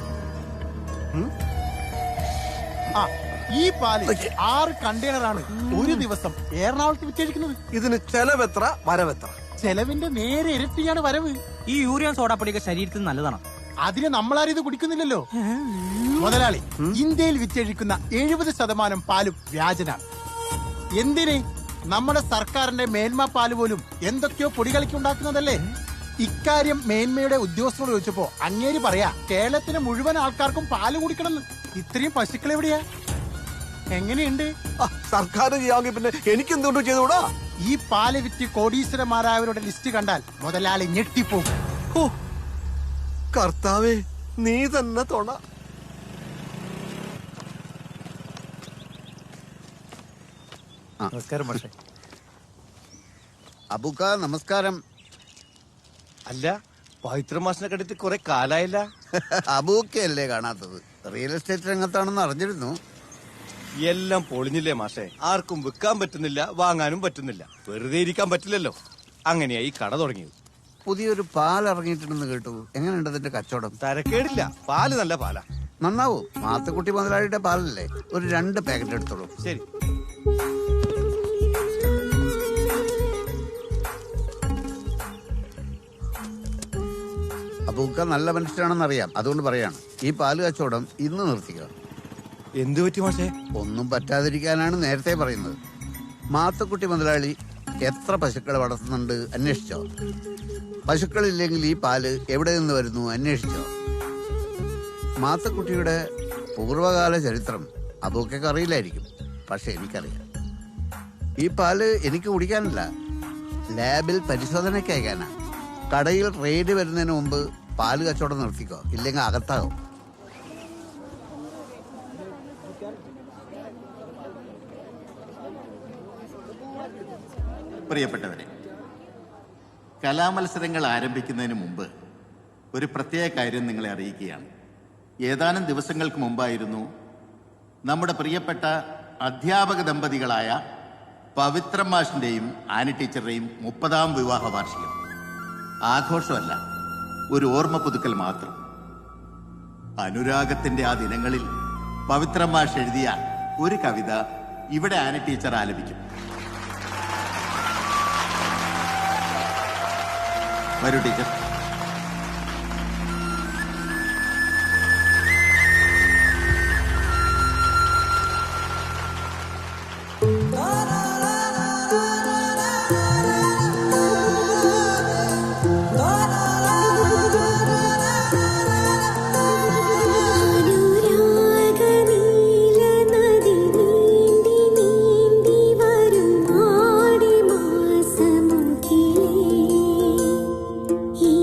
ഈ പാല് 6 കണ്ടെയ്നറാണ് ഒരു ദിവസം എറണാകുളത്ത് വിറ്റഴിക്കുന്നത്. ഇതിന് ചെലവെത്ര വരവെത്ര? ചെലവിന്റെ നേരെ ഇരട്ടിയാണ് വരവ്. ഈ യൂറിയ സോഡാപ്പൊടിയൊക്കെ ശരീരത്തിന് നല്ലതാണ്. അതിന് നമ്മളാരും ഇത് കുടിക്കുന്നില്ലല്ലോ. മുതലാളി, ഇന്ത്യയിൽ വിറ്റഴിക്കുന്ന 70% പാലും വ്യാജനാണ്. എന്തിന്? നമ്മുടെ സർക്കാരിന്റെ മേന്മ പാല് പോലും എന്തൊക്കെയോ പൊടികലക്കി ഉണ്ടാക്കുന്നതല്ലേ. ഇക്കാര്യം മേന്മയുടെ ഉദ്യോഗസ്ഥരോട് ചോദിച്ചപ്പോ അങ്ങേര് പറയാ കേരളത്തിലെ മുഴുവൻ ആൾക്കാർക്കും പാല് കുടിക്കണമെന്ന്. ഇത്രയും പശുക്കൾ എവിടെയാ? എങ്ങനെയുണ്ട്? സർക്കാർ ചെയ്യാമെങ്കിൽ പിന്നെ എനിക്ക് എന്തുകൊണ്ട് ചെയ്തുകൂടാ? ഈ പാല് വിറ്റ് കോടീശ്വരന്മാരായവരുടെ ലിസ്റ്റ് കണ്ടാൽ മുതലാളി ഞെട്ടിപ്പോകും. കർത്താവേ, നീ തന്നെ തൊണ. നമസ്കാരം പക്ഷേ. അബുക്ക നമസ്കാരം. അല്ല, പവിത്ര മാഷിനെ കണ്ടിട്ട് കുറെ കാലായില്ല. അബുക്കയല്ലേ കാണാത്തത്? റിയൽ എസ്റ്റേറ്റ് രംഗത്താണെന്ന് അറിഞ്ഞിരുന്നു. എല്ലാം പൊളിഞ്ഞില്ലേ മാഷെ? ആർക്കും വിൽക്കാൻ പറ്റുന്നില്ല, വാങ്ങാനും പറ്റുന്നില്ല. വെറുതെ ഇരിക്കാൻ പറ്റില്ലല്ലോ. അങ്ങനെയായി കട തുടങ്ങിയത്. പുതിയൊരു പാൽ ഇറങ്ങിയിട്ടുണ്ടെന്ന് കേട്ടു. എങ്ങനെയുണ്ട് അതിന്റെ കച്ചവടം? തരക്കേടില്ല, പാല് നല്ല പാലാ. നന്നാവും. മാത്തുക്കുട്ടി മുതലാളിയുടെ പാലല്ലേ? ഒരു 2 പാക്കറ്റ് എടുത്തോളൂ. ശരി. അബൂക്ക നല്ല മനുഷ്യനാണെന്നറിയാം, അതുകൊണ്ട് പറയാണ്, ഈ പാല് കച്ചവടം ഇന്ന് നിർത്തിക്കുക. എന്തു പറ്റി മാഷേ? ഒന്നും പറ്റാതിരിക്കാനാണ് നേരത്തെ പറയുന്നത്. മാത്തുക്കുട്ടി മുതലാളി എത്ര പശുക്കളെ വളർത്തുന്നുണ്ട് അന്വേഷിച്ചോ? പശുക്കളില്ലെങ്കിൽ ഈ പാല് എവിടെ നിന്ന് വരുന്നു അന്വേഷിച്ചോ? മാത്തുക്കുട്ടിയുടെ പൂർവ്വകാല ചരിത്രം അബൂക്കയ്ക്ക് അറിയില്ലായിരിക്കും, പക്ഷെ എനിക്കറിയാം. ഈ പാല് എനിക്ക് കുടിക്കാനല്ല, ലാബിൽ പരിശോധനയ്ക്ക് അയക്കാനാ. കടയിൽ റെയ്ഡ് വരുന്നതിന് മുമ്പ് പാല് കച്ചവടം നിർത്തിക്കോ, ഇല്ലെങ്കിൽ അകത്താകും. പ്രിയപ്പെട്ടവരെ, കലാമത്സരങ്ങൾ ആരംഭിക്കുന്നതിന് മുമ്പ് ഒരു പ്രത്യേക കാര്യം നിങ്ങളെ അറിയിക്കുകയാണ്. ഏതാനും ദിവസങ്ങൾക്ക് മുമ്പായിരുന്നു നമ്മുടെ പ്രിയപ്പെട്ട അധ്യാപക ദമ്പതികളായ പവിത്ര മാഷിന്റെയും ആനി ടീച്ചറുടെയും 30ാം വിവാഹ വാർഷികം. ആഘോഷമല്ല, ഒരു ഓർമ്മ പുതുക്കൽ മാത്രം. അനുരാഗത്തിന്റെ ആ ദിനങ്ങളിൽ പവിത്ര മാഷ് എഴുതിയ ഒരു കവിത ഇവിടെ ആനി ടീച്ചർ ആലപിക്കും. വരൂ ടീച്ചർ. ഈ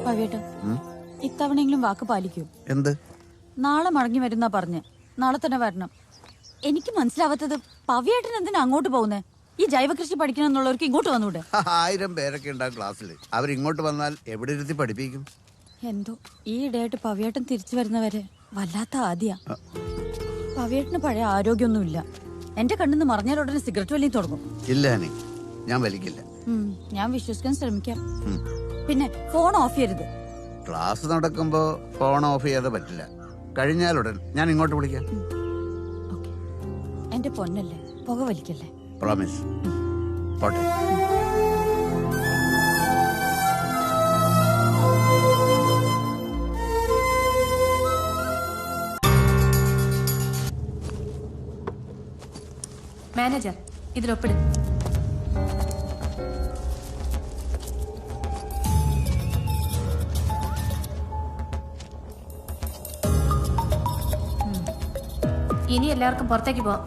പവിയേട്ടൻ ഇത്തവണയെങ്കിലും വാക്ക് പാലിക്കൂ. എന്ത്? നാളെ മടങ്ങി വരുന്നാ പറഞ്ഞ്. നാളെ തന്നെ വരണം. എനിക്ക് മനസ്സിലാവാത്തത് പവിയേട്ടൻ എന്തിനാ അങ്ങോട്ട് പോകുന്നേ? ഈ ജൈവകൃഷി പഠിക്കണമെന്നുള്ളവർക്ക് ഇങ്ങോട്ട് വന്നൂടെ? 1000 പേരൊക്കെ ഉണ്ടാകും ക്ലാസ്സിൽ. അവരിങ്ങോട്ട് വന്നാൽ എവിടെ ഇരുത്തി പഠിപ്പിക്കും? എന്തോ ഈ ഇടയായിട്ട് പവിയേട്ടൻ തിരിച്ചു വരുന്നവരെ വല്ലാത്ത ആദ്യാ. പവിയേട്ടന് പഴയ ആരോഗ്യമൊന്നുമില്ല. എന്റെ കണ്ണിന്ന് മറിഞ്ഞാൽ ഉടനെ സിഗരറ്റ് വലിയും തുടങ്ങും. ഇല്ല ഹനി, ഞാൻ വലിക്കില്ല. ഞാൻ വിശ്വസിക്കാൻ ശ്രമിക്കാം. പിന്നെ ഫോൺ ഓഫ് ചെയ്യരുത്. ക്ലാസ് നടക്കുമ്പോ ഫോൺ ഓഫ് ചെയ്യാതെ പറ്റില്ല. കഴിഞ്ഞാലുടൻ ഞാൻ ഇങ്ങോട്ട് വിളിക്കാം. എന്റെ പൊന്നല്ലേ, പുക വലിക്കല്ലേ. പ്രോമിസ്. പോട്ടെ. മാനേജർ ഇതിലൊപ്പിടും. ഇനി എല്ലാവർക്കും പുറത്തേക്ക് പോവാം.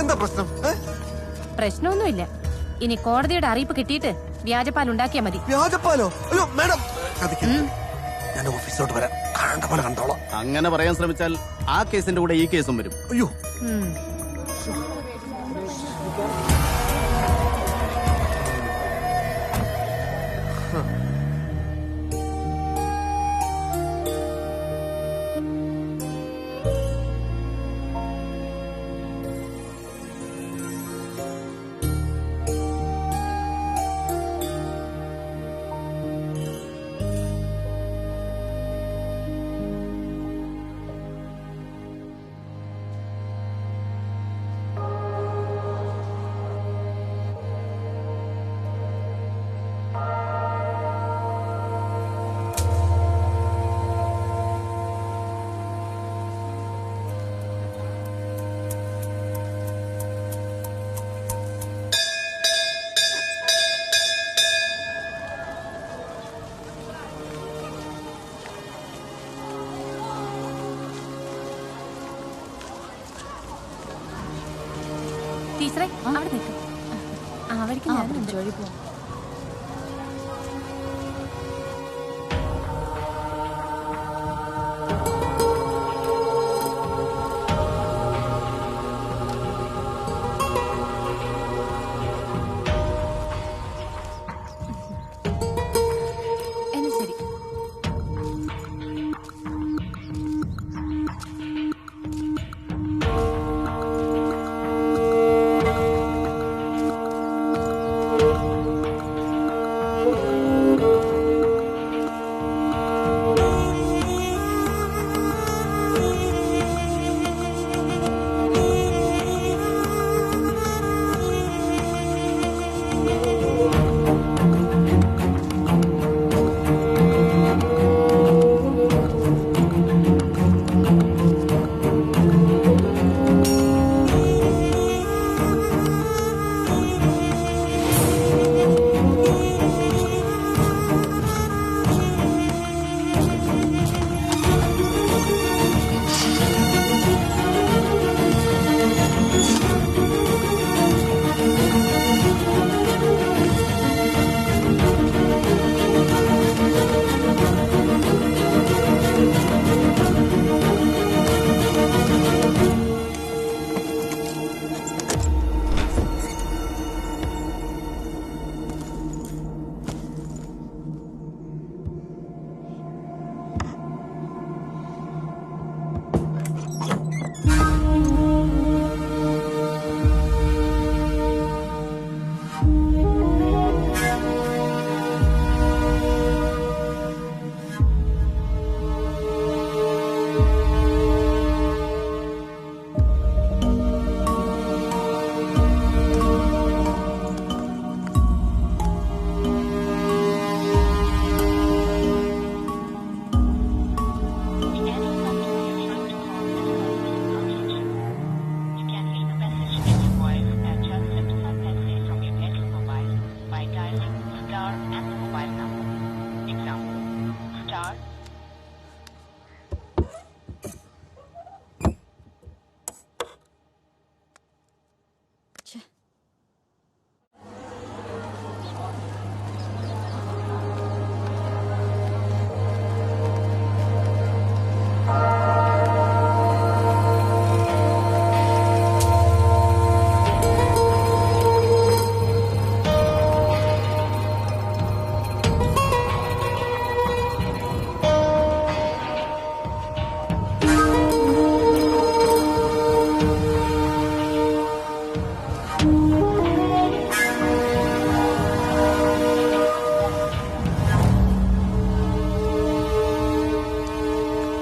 എന്താ പ്രശ്നം? പ്രശ്നമൊന്നുമില്ല. ഇനി കോടതിയുടെ അറിയിപ്പ് കിട്ടിയിട്ട് വ്യാജപ്പാൽ ഉണ്ടാക്കിയാ മതി. വ്യാജപ്പാലോ? അയ്യോ മാഡം, ഞാൻ ഓഫീസിലോട്ട് വരാം. കാണേണ്ട പോലെ കണ്ടോളാം. അങ്ങനെ പറയാൻ ശ്രമിച്ചാൽ ആ കേസിന്റെ കൂടെ ഈ കേസും വരും. അയ്യോ, ടീച്ചറെ അവിടെ നിൽക്കും. അവിടേക്ക് ഞാൻ ജോലി പോവാം. എന്നാ ശരി.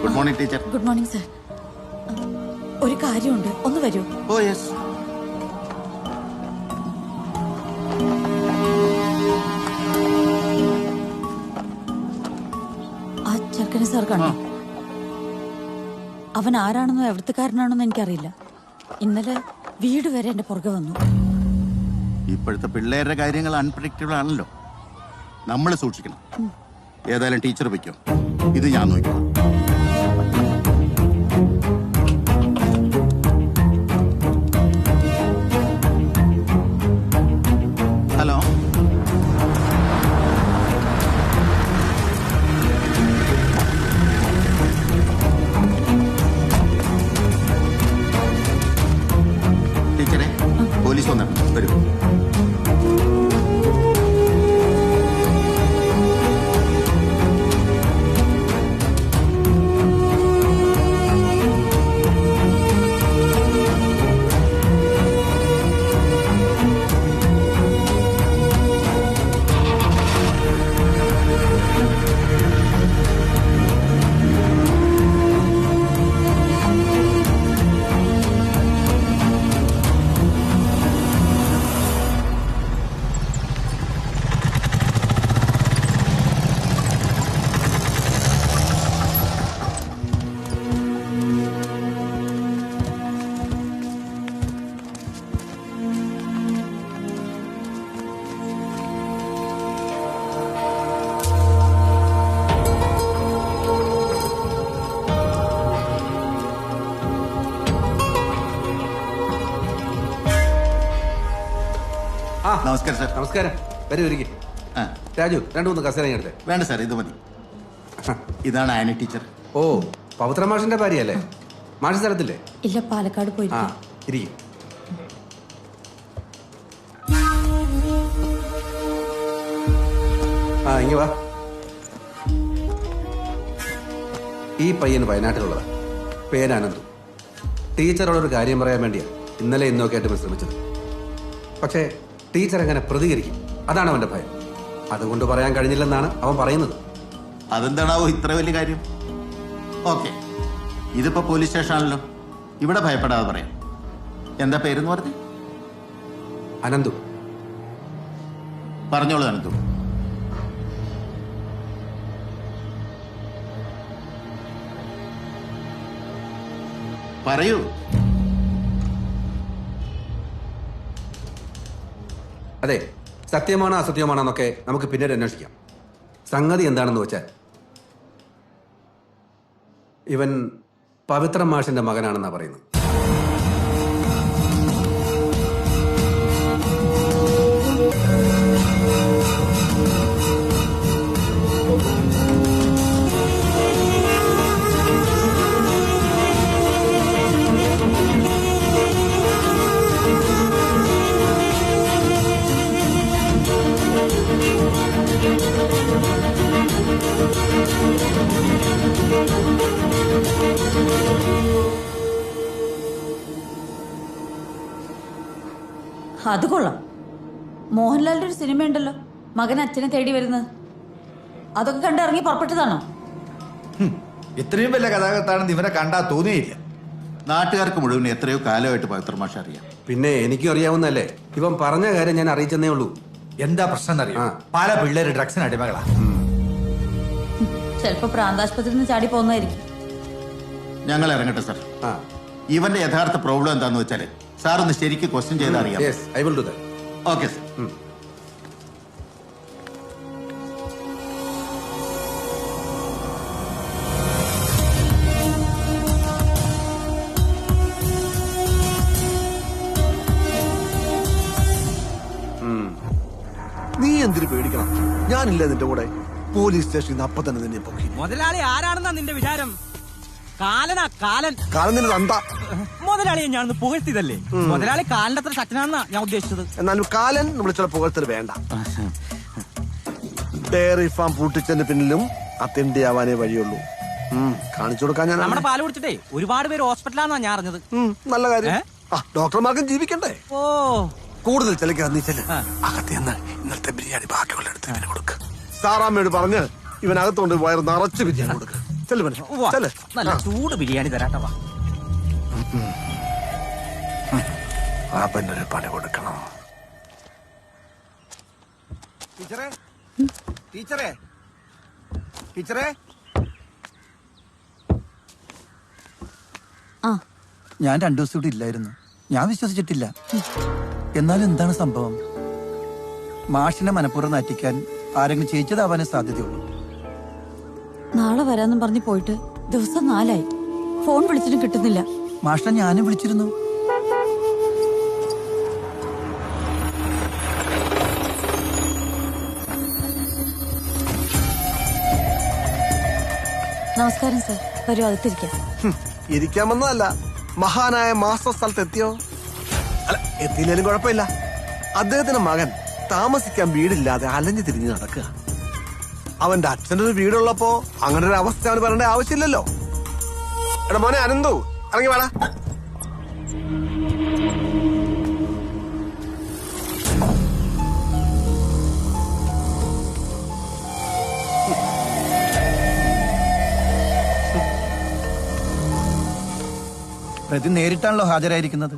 Good morning teacher. Good morning sir. ഒരു കാര്യമുണ്ട്, ഒന്ന് വരൂ. Oh yes. ആ ചെറുക്കനെ സാർ കണ്ടു. അവൻ ആരാണെന്നോ എവിടത്തുകാരനാണെന്നോ എനിക്കറിയില്ല. ഇന്നലെ വീട് വരെ എന്റെ പുറകെ വന്നു. ഇപ്പോഴത്തെ പിള്ളേരുടെ കാര്യങ്ങൾ അൺപ്രഡിക്റ്റബിൾ ആണല്ലോ, നമ്മൾ സൂക്ഷിക്കണം. ഏതായാലും ടീച്ചർ വയ്ക്കോ, ഇത് ഞാൻ നോക്കാം. ഹലോ, ടീച്ചറെ പോലീസ് വന്നിട്ടുണ്ട്, വരൂ. നമസ്കാരം സാർ. നമസ്കാരം. വരൂ, ഇരിക്കും. രാജു, 2-3 കസേര എടുത്തേ. വേണ്ട സാർ, ഇത് മതി. ഇതാണ് ആനി ടീച്ചർ. ഓ, പവിത്ര മാഷിന്റെ ഭാര്യയല്ലേ? മാഷി സ്ഥലത്തില്ലേ? ഇല്ല, പാലക്കാട് പോയി. ആ, ഇരിക്കും. ആ, ഇങ്ങ വാ. ഈ പയ്യൻ വയനാട്ടിലുള്ളതാ. പേര് അനന്തു. ടീച്ചറോടൊരു കാര്യം പറയാൻ വേണ്ടിയാ ഇന്നലെ ഇന്നൊക്കെ ആയിട്ട് ശ്രമിച്ചത്. പക്ഷേ ടീച്ചർ എങ്ങനെ പ്രതികരിക്കും, അതാണ് അവന്റെ ഭയം. അതുകൊണ്ട് പറയാൻ കഴിഞ്ഞില്ലെന്നാണ് അവൻ പറയുന്നത്. അതെന്താണാവോ ഇത്ര വലിയ കാര്യം? ഓക്കെ, ഇതിപ്പോ പോലീസ് സ്റ്റേഷനാണല്ലോ, ഇവിടെ ഭയപ്പെടാതെ പറയാം. എന്താ പേരെന്ന് പറഞ്ഞു? അനന്തു. പറഞ്ഞോളൂ അനന്തു. പറയൂ. അതെ, സത്യമാണോ അസത്യമാണോ എന്നൊക്കെ നമുക്ക് പിന്നീട് അന്വേഷിക്കാം. സംഗതി എന്താണെന്ന് വെച്ചാൽ ഇവൻ പവിത്ര മാഷിന്റെ മകനാണെന്നാണ് പറയുന്നത്. അത് കൊള്ളാം. മോഹൻലാലിന്റെ ഒരു സിനിമ ഉണ്ടല്ലോ, മകൻ അച്ഛനെ തേടി വരുന്നത്. അതൊക്കെ കണ്ടിറങ്ങി പുറപ്പെട്ടതാണോ? ഇത്രയും വലിയ കഥാകൃത്താണെന്ന് ഇവനെ കണ്ടാ തോന്നിയില്ല. നാട്ടുകാർക്ക് മുഴുവൻ എത്രയോ കാലമായിട്ട് പവിത്ര മാഷ അറിയാം. പിന്നെ എനിക്കും അറിയാവുന്നല്ലേ. ഇവൻ പറഞ്ഞ കാര്യം ഞാൻ അറിയിച്ചെന്നേ ഉള്ളൂ. എന്താ പ്രശ്നം എന്നറിയാം, പല പിള്ളേര് ഡ്രഗ്സിന് അടിമകളാ. ചിലപ്പോ പ്രാന്താശുപത്രിയിൽ നിന്ന് ചാടി പോകുന്നതായിരിക്കും. ഞങ്ങൾ ഇറങ്ങട്ടെ സാർ. ഇവന്റെ യഥാർത്ഥ പ്രോബ്ലം എന്താന്ന് വെച്ചാല് സാർ ഒന്ന് ശരിക്കും ക്വസ്റ്റ്യൻ ചെയ്ത് അറിയാം. Okay sir. നീ എന്തിനു പേടിക്കണം? ഞാനില്ല നിന്റെ കൂടെ. പോലീസ് സ്റ്റേഷനിൽ നിന്ന് അപ്പൊ തന്നെ നിന്നെ പൊക്കി. മുതലാളി ആരാണെന്നാ നിന്റെ വിചാരം? കാലനാ കാലൻ. കാലന്റെ തന്ത. മുതലാളിയെ ഞാൻ പുകഴ്ത്തിയതല്ലേ? മുതലാളി കാലിന്റെ അത്ര ശക്തനാണെന്നാ ഞാൻ ഉദ്ദേശിച്ചത്. എന്നാലും കാലൻ വിളിച്ചുള്ള പുകഴ്ത്തൽ വേണ്ട. ഡയറി ഫാം പൂട്ടിച്ചതിന് പിന്നിലും അത്യന്റെ ആവാനേ വഴിയുള്ളൂ. കാണിച്ചു കൊടുക്കാൻ ഞാൻ നമ്മുടെ പാല് കുടിച്ചിട്ടേ ഒരുപാട് പേര് ഹോസ്പിറ്റലാന്നാ ഞാൻ അറിഞ്ഞത്. നല്ല കാര്യം. ഡോക്ടർമാർക്കും ജീവിക്കണ്ടേ? ഓ, കൂടുതൽ ചിലക്കാ നീ ചെല്ല. അകത്ത് ഇന്നത്തെ ബിരിയാണി ബാക്കിയുള്ള എടുത്ത് ഇവന് കൊടുക്ക്. സാറാമ്മയോട് പറഞ്ഞ് ഇവനകത്തോണ്ട് വയറ് നിറച്ച് ബിരിയാണി കൊടുക്ക്. ചെല്ല് മണി, ചെല്ല്. നല്ല ചൂട് ബിരിയാണി തരാട്ടവാ. പാപ്പനൊരു പണി കൊടുക്കണം. ടീച്ചറേ ടീച്ചറേ ടീച്ചറേ ഞാൻ 2 ദിവസം ഇവിടെ ഇല്ലായിരുന്നു. ഞാൻ വിശ്വസിച്ചിട്ടില്ല. എന്നാലും എന്താണ് സംഭവം? മാഷിനെ മനഃപൂർവ്വം നാറ്റിക്കാൻ ആരെങ്കിലും ചെയ്യിച്ചതാവാനേ സാധ്യതയുള്ളൂ. നാളെ വരാന്നും പറഞ്ഞു പോയിട്ട് ദിവസം 4 ഫോൺ വിളിച്ചിട്ടും കിട്ടുന്നില്ല. മാഷിനെ ഞാനും വിളിച്ചിരുന്നു. നമസ്കാരം സർ, വരൂ അകത്തിരിക്കാം. ഇരിക്കാമെന്നല്ല, മഹാനായ മാസ്റ്റർ സ്ഥലത്ത് എത്തിയോ? അല്ല, എത്തിയില്ലേലും കുഴപ്പമില്ല. അദ്ദേഹത്തിന്റെ മകൻ താമസിക്കാൻ വീടില്ലാതെ അലഞ്ഞു തിരിഞ്ഞ് നടക്കുക. അവന്റെ അച്ഛൻ്റെ ഒരു വീടുള്ളപ്പോ അങ്ങനെ ഒരു അവസ്ഥ അവന് പറയേണ്ട ആവശ്യമില്ലല്ലോ. എടാ മോനെ അനന്തു, ഇറങ്ങി വേടാ. പ്രതി നേരിട്ടാണല്ലോ ഹാജരായിരിക്കുന്നത്.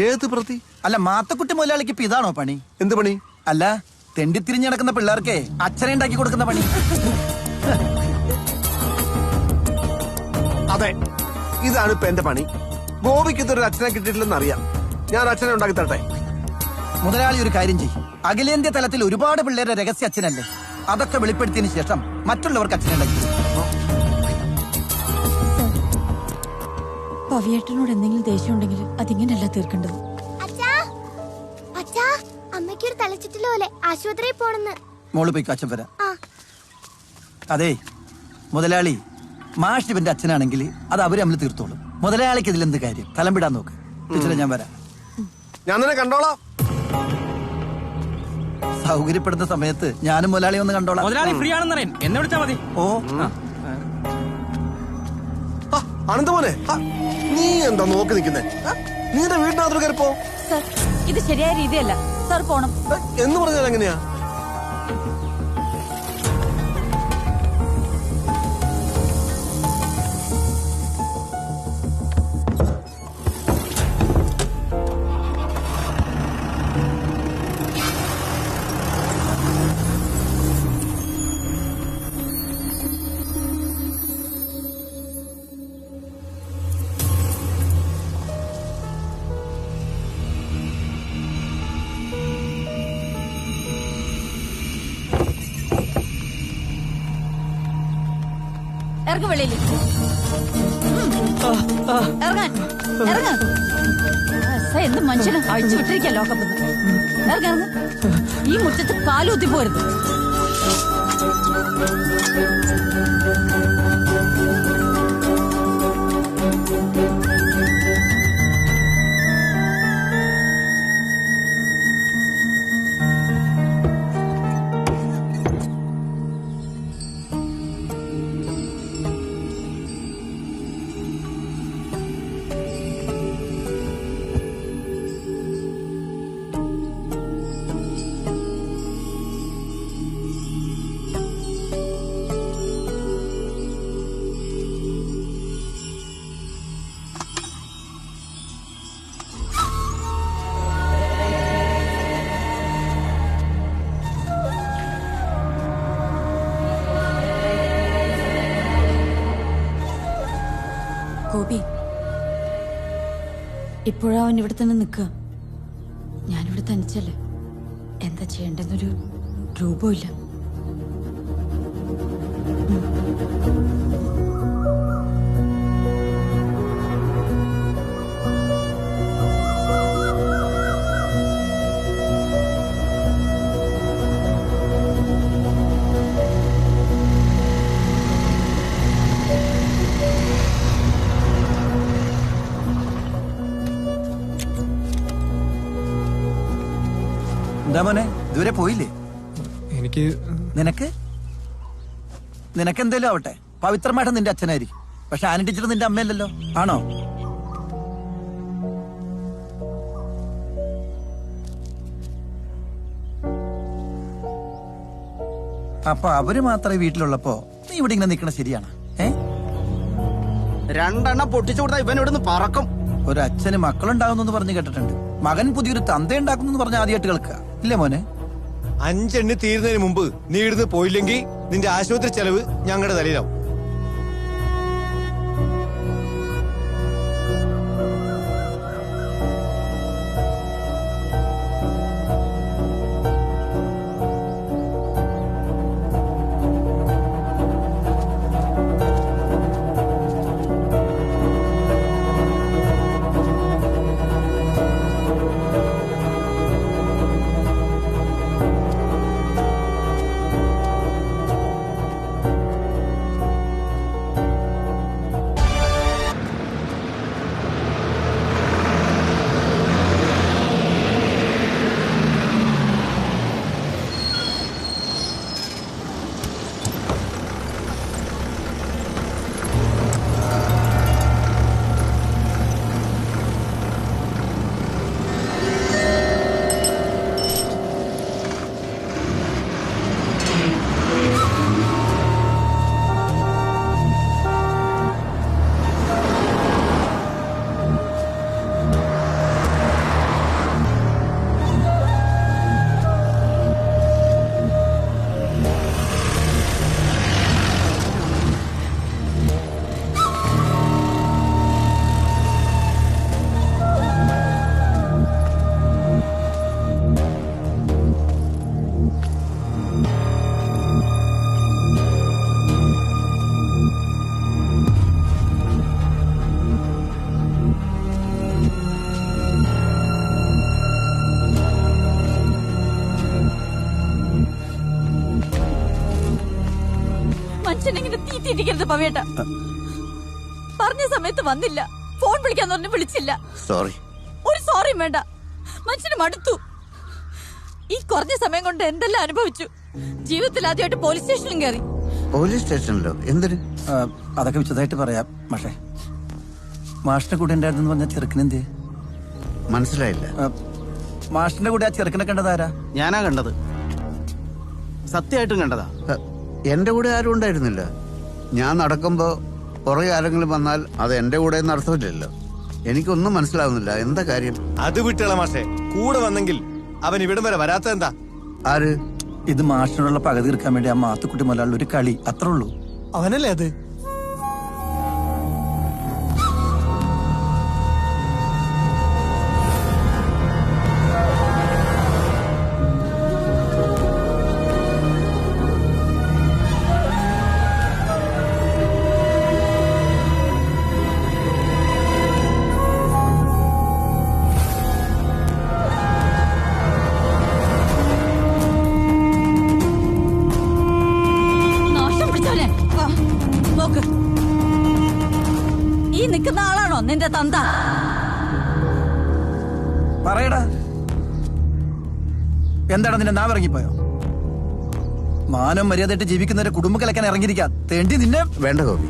ഏത് പ്രതി? അല്ല, മാത്തക്കുട്ടി മുതലാളിക്ക് ഇപ്പൊ ഇതാണോ പണി? എന്ത് പണി? അല്ല, തെണ്ടിത്തിരിഞ്ഞ് നടക്കുന്ന പിള്ളേർക്ക് അച്ഛനെ ഉണ്ടാക്കി കൊടുക്കുന്ന പണി. അതെ, ഇതാണ് ഇപ്പൊ എന്റെ പണി. ഗോപിക്ക് ഇതൊരു അച്ഛനെ കിട്ടിയിട്ടില്ലെന്ന് അറിയാം. ഞാൻ അച്ഛനെ ഉണ്ടാക്കി തരട്ടെ. മുതലാളി ഒരു കാര്യം ചെയ്യും. അഖിലേന്ത്യാ തലത്തിൽ ഒരുപാട് പിള്ളേരുടെ രഹസ്യ അച്ഛനല്ലേ, അതൊക്കെ വെളിപ്പെടുത്തിയതിനു ശേഷം മറ്റുള്ളവർക്ക് അച്ഛനെ ഉണ്ടാക്കി. പവിയേട്ടനോട് എന്തെങ്കിലും ദേഷ്യം ഉണ്ടെങ്കിൽ അതിങ്ങനെയല്ല തീർക്കേണ്ടത്. അമ്മയ്ക്കൊരു തലച്ചിട്ടില്ല പോലെ ആശുപത്രിയിൽ പോണെന്ന്. മോള് പോയി കാച്ചം വരാം. അതെ മുതലാളി, മാഷ് ഇവന്റെ അച്ഛനാണെങ്കിൽ അത് അവര് തമ്മിൽ തീർത്തോളും. മുതലാളിക്ക് ഇതിലെന്ത് കാര്യം? തലം വിടാൻ നോക്ക്. ടീച്ചറെ ഞാൻ വരാം. ഞാൻ തന്നെ കണ്ടോളാം. സൗകര്യപ്പെടുന്ന സമയത്ത് ഞാനും മുതലാളി ഒന്ന് കണ്ടോളാം. മുതലാളി ഫ്രീ ആണെന്ന് അറിയാൻ എന്നെ വിളിച്ചാ മതി. ഓ അനന്തമോനെ, നീ എന്താ നോക്കി നിൽക്കുന്നേ? നിങ്ങളുടെ വീടിനകത്ത് കയറിപ്പോ. സർ, ഇത് ശരിയായ രീതിയല്ല. സർ പോണം. എന്ന് പറഞ്ഞാൽ എങ്ങനെയാ? ഇറങ്ങ് വെളിയിൽ. ഇറങ്ങാൻ ഇറങ്ങാൻ. എന്ത് മനുഷ്യനെ അഴിച്ചു വിട്ടിരിക്കുക ലോക്കപ്പ്. ഇറങ്ങ. ഈ മുറ്റത്ത് കാലുകുത്തി പോരുത്. ഗോപി, ഇപ്പോഴാ അവൻ ഇവിടെ തന്നെ നിൽക്കുക. ഞാനിവിടെ തനിച്ചല്ലേ. എന്താ ചെയ്യേണ്ടെന്നൊരു രൂപമില്ല. എന്താ മോനെ, ഇതുവരെ പോയില്ലേ? എനിക്ക് നിനക്ക് എന്തേലും ആവട്ടെ, പവിത്രമായിട്ട് നിന്റെ അച്ഛനായിരിക്കും. പക്ഷെ ആന ടീച്ചർ നിന്റെ അമ്മയല്ലല്ലോ, ആണോ? അപ്പൊ അവര് മാത്രമേ വീട്ടിലുള്ളപ്പോ നീ ഇവിടെ ഇങ്ങനെ നിൽക്കണ ശരിയാണ്? രണ്ടെണ്ണം പൊട്ടിച്ചു കൊടുത്താൽ ഇവൻ ഇവിടുന്ന് പറക്കും. ഒരു അച്ഛന് മക്കളുണ്ടാകുന്നു പറഞ്ഞു കേട്ടിട്ടുണ്ട്. മകൻ പുതിയൊരു തന്ത ഉണ്ടാക്കുന്നു പറഞ്ഞ ആദ്യമായിട്ട് കേൾക്കുക ഇല്ലേ മോനെ? 5 എണ്ണി തീരുന്നതിന് മുമ്പ് നീ ഇടുന്ന് പോയില്ലെങ്കിൽ നിന്റെ ആശുപത്രി ചെലവ് ഞങ്ങളുടെ തലയിലാവും. മനുഷ്യനെങ്ങനെ തീറ്റിരിക്കരുത് പവേട്ട. പറഞ്ഞ സമയത്ത് വന്നില്ല, ഫോൺ വിളിക്കാൻ പറഞ്ഞു വിളിച്ചില്ല. സോറി. ഒരു സോറിയും വേണ്ട. മനുഷ്യന് മടുത്തു. ഈ കുറഞ്ഞ സമയം കൊണ്ട് എന്തെല്ലാം അനുഭവിച്ചു. ജീവിതത്തിൽ ആദ്യമായിട്ട് പോലീസ് സ്റ്റേഷനിലും കയറി. പോലീസ് സ്റ്റേഷനിലോ? എന്തിന്? അതൊക്കെ വിശദമായിട്ട് പറയാം. പക്ഷേ മാഷിന്റെ കൂടെ ഉണ്ടായിരുന്നു പറഞ്ഞ ചെറുക്കനെന്തേ? മനസ്സിലായില്ല. മാഷിന്റെ കൂടെ ആ ചെറുക്കനെ കണ്ടതാരാ? ഞാനാ കണ്ടത്. സത്യമായിട്ടും കണ്ടതാ. എന്റെ കൂടെ ആരും ഉണ്ടായിരുന്നില്ല. ഞാൻ നടക്കുമ്പോ പുറകെ ആരെങ്കിലും വന്നാൽ അത് എന്റെ കൂടെ എന്ന് അർത്ഥമില്ലല്ലോ. എനിക്കൊന്നും മനസ്സിലാവുന്നില്ല. എന്താ കാര്യം? അത് വിട്ടുള്ള മാഷെ, കൂടെ വന്നെങ്കിൽ അവൻ ഇവിടം വരെ വരാത്ത എന്താ? ആര്? ഇത് മാഷിനോടുള്ള പക തീർക്കാൻ വേണ്ടി ആ മാത്തുക്കുട്ടി മുതലാളിയുടെ ഒരു കളി, അത്രേ ഉള്ളൂ. അവനല്ലേ അത്? ഈ നിൽക്കുന്ന ആളാണോ നിന്റെ തന്ത? പറയടാ, എന്താണ് നിന്നെ നാം ഇറങ്ങിപ്പോയോ? മാനം മര്യാദയായിട്ട് ജീവിക്കുന്നവരെ കുടുംബം കലക്കാൻ ഇറങ്ങിയിരിക്കാം. തേണ്ടി നിന്നെ വേണ്ട ഗോപി.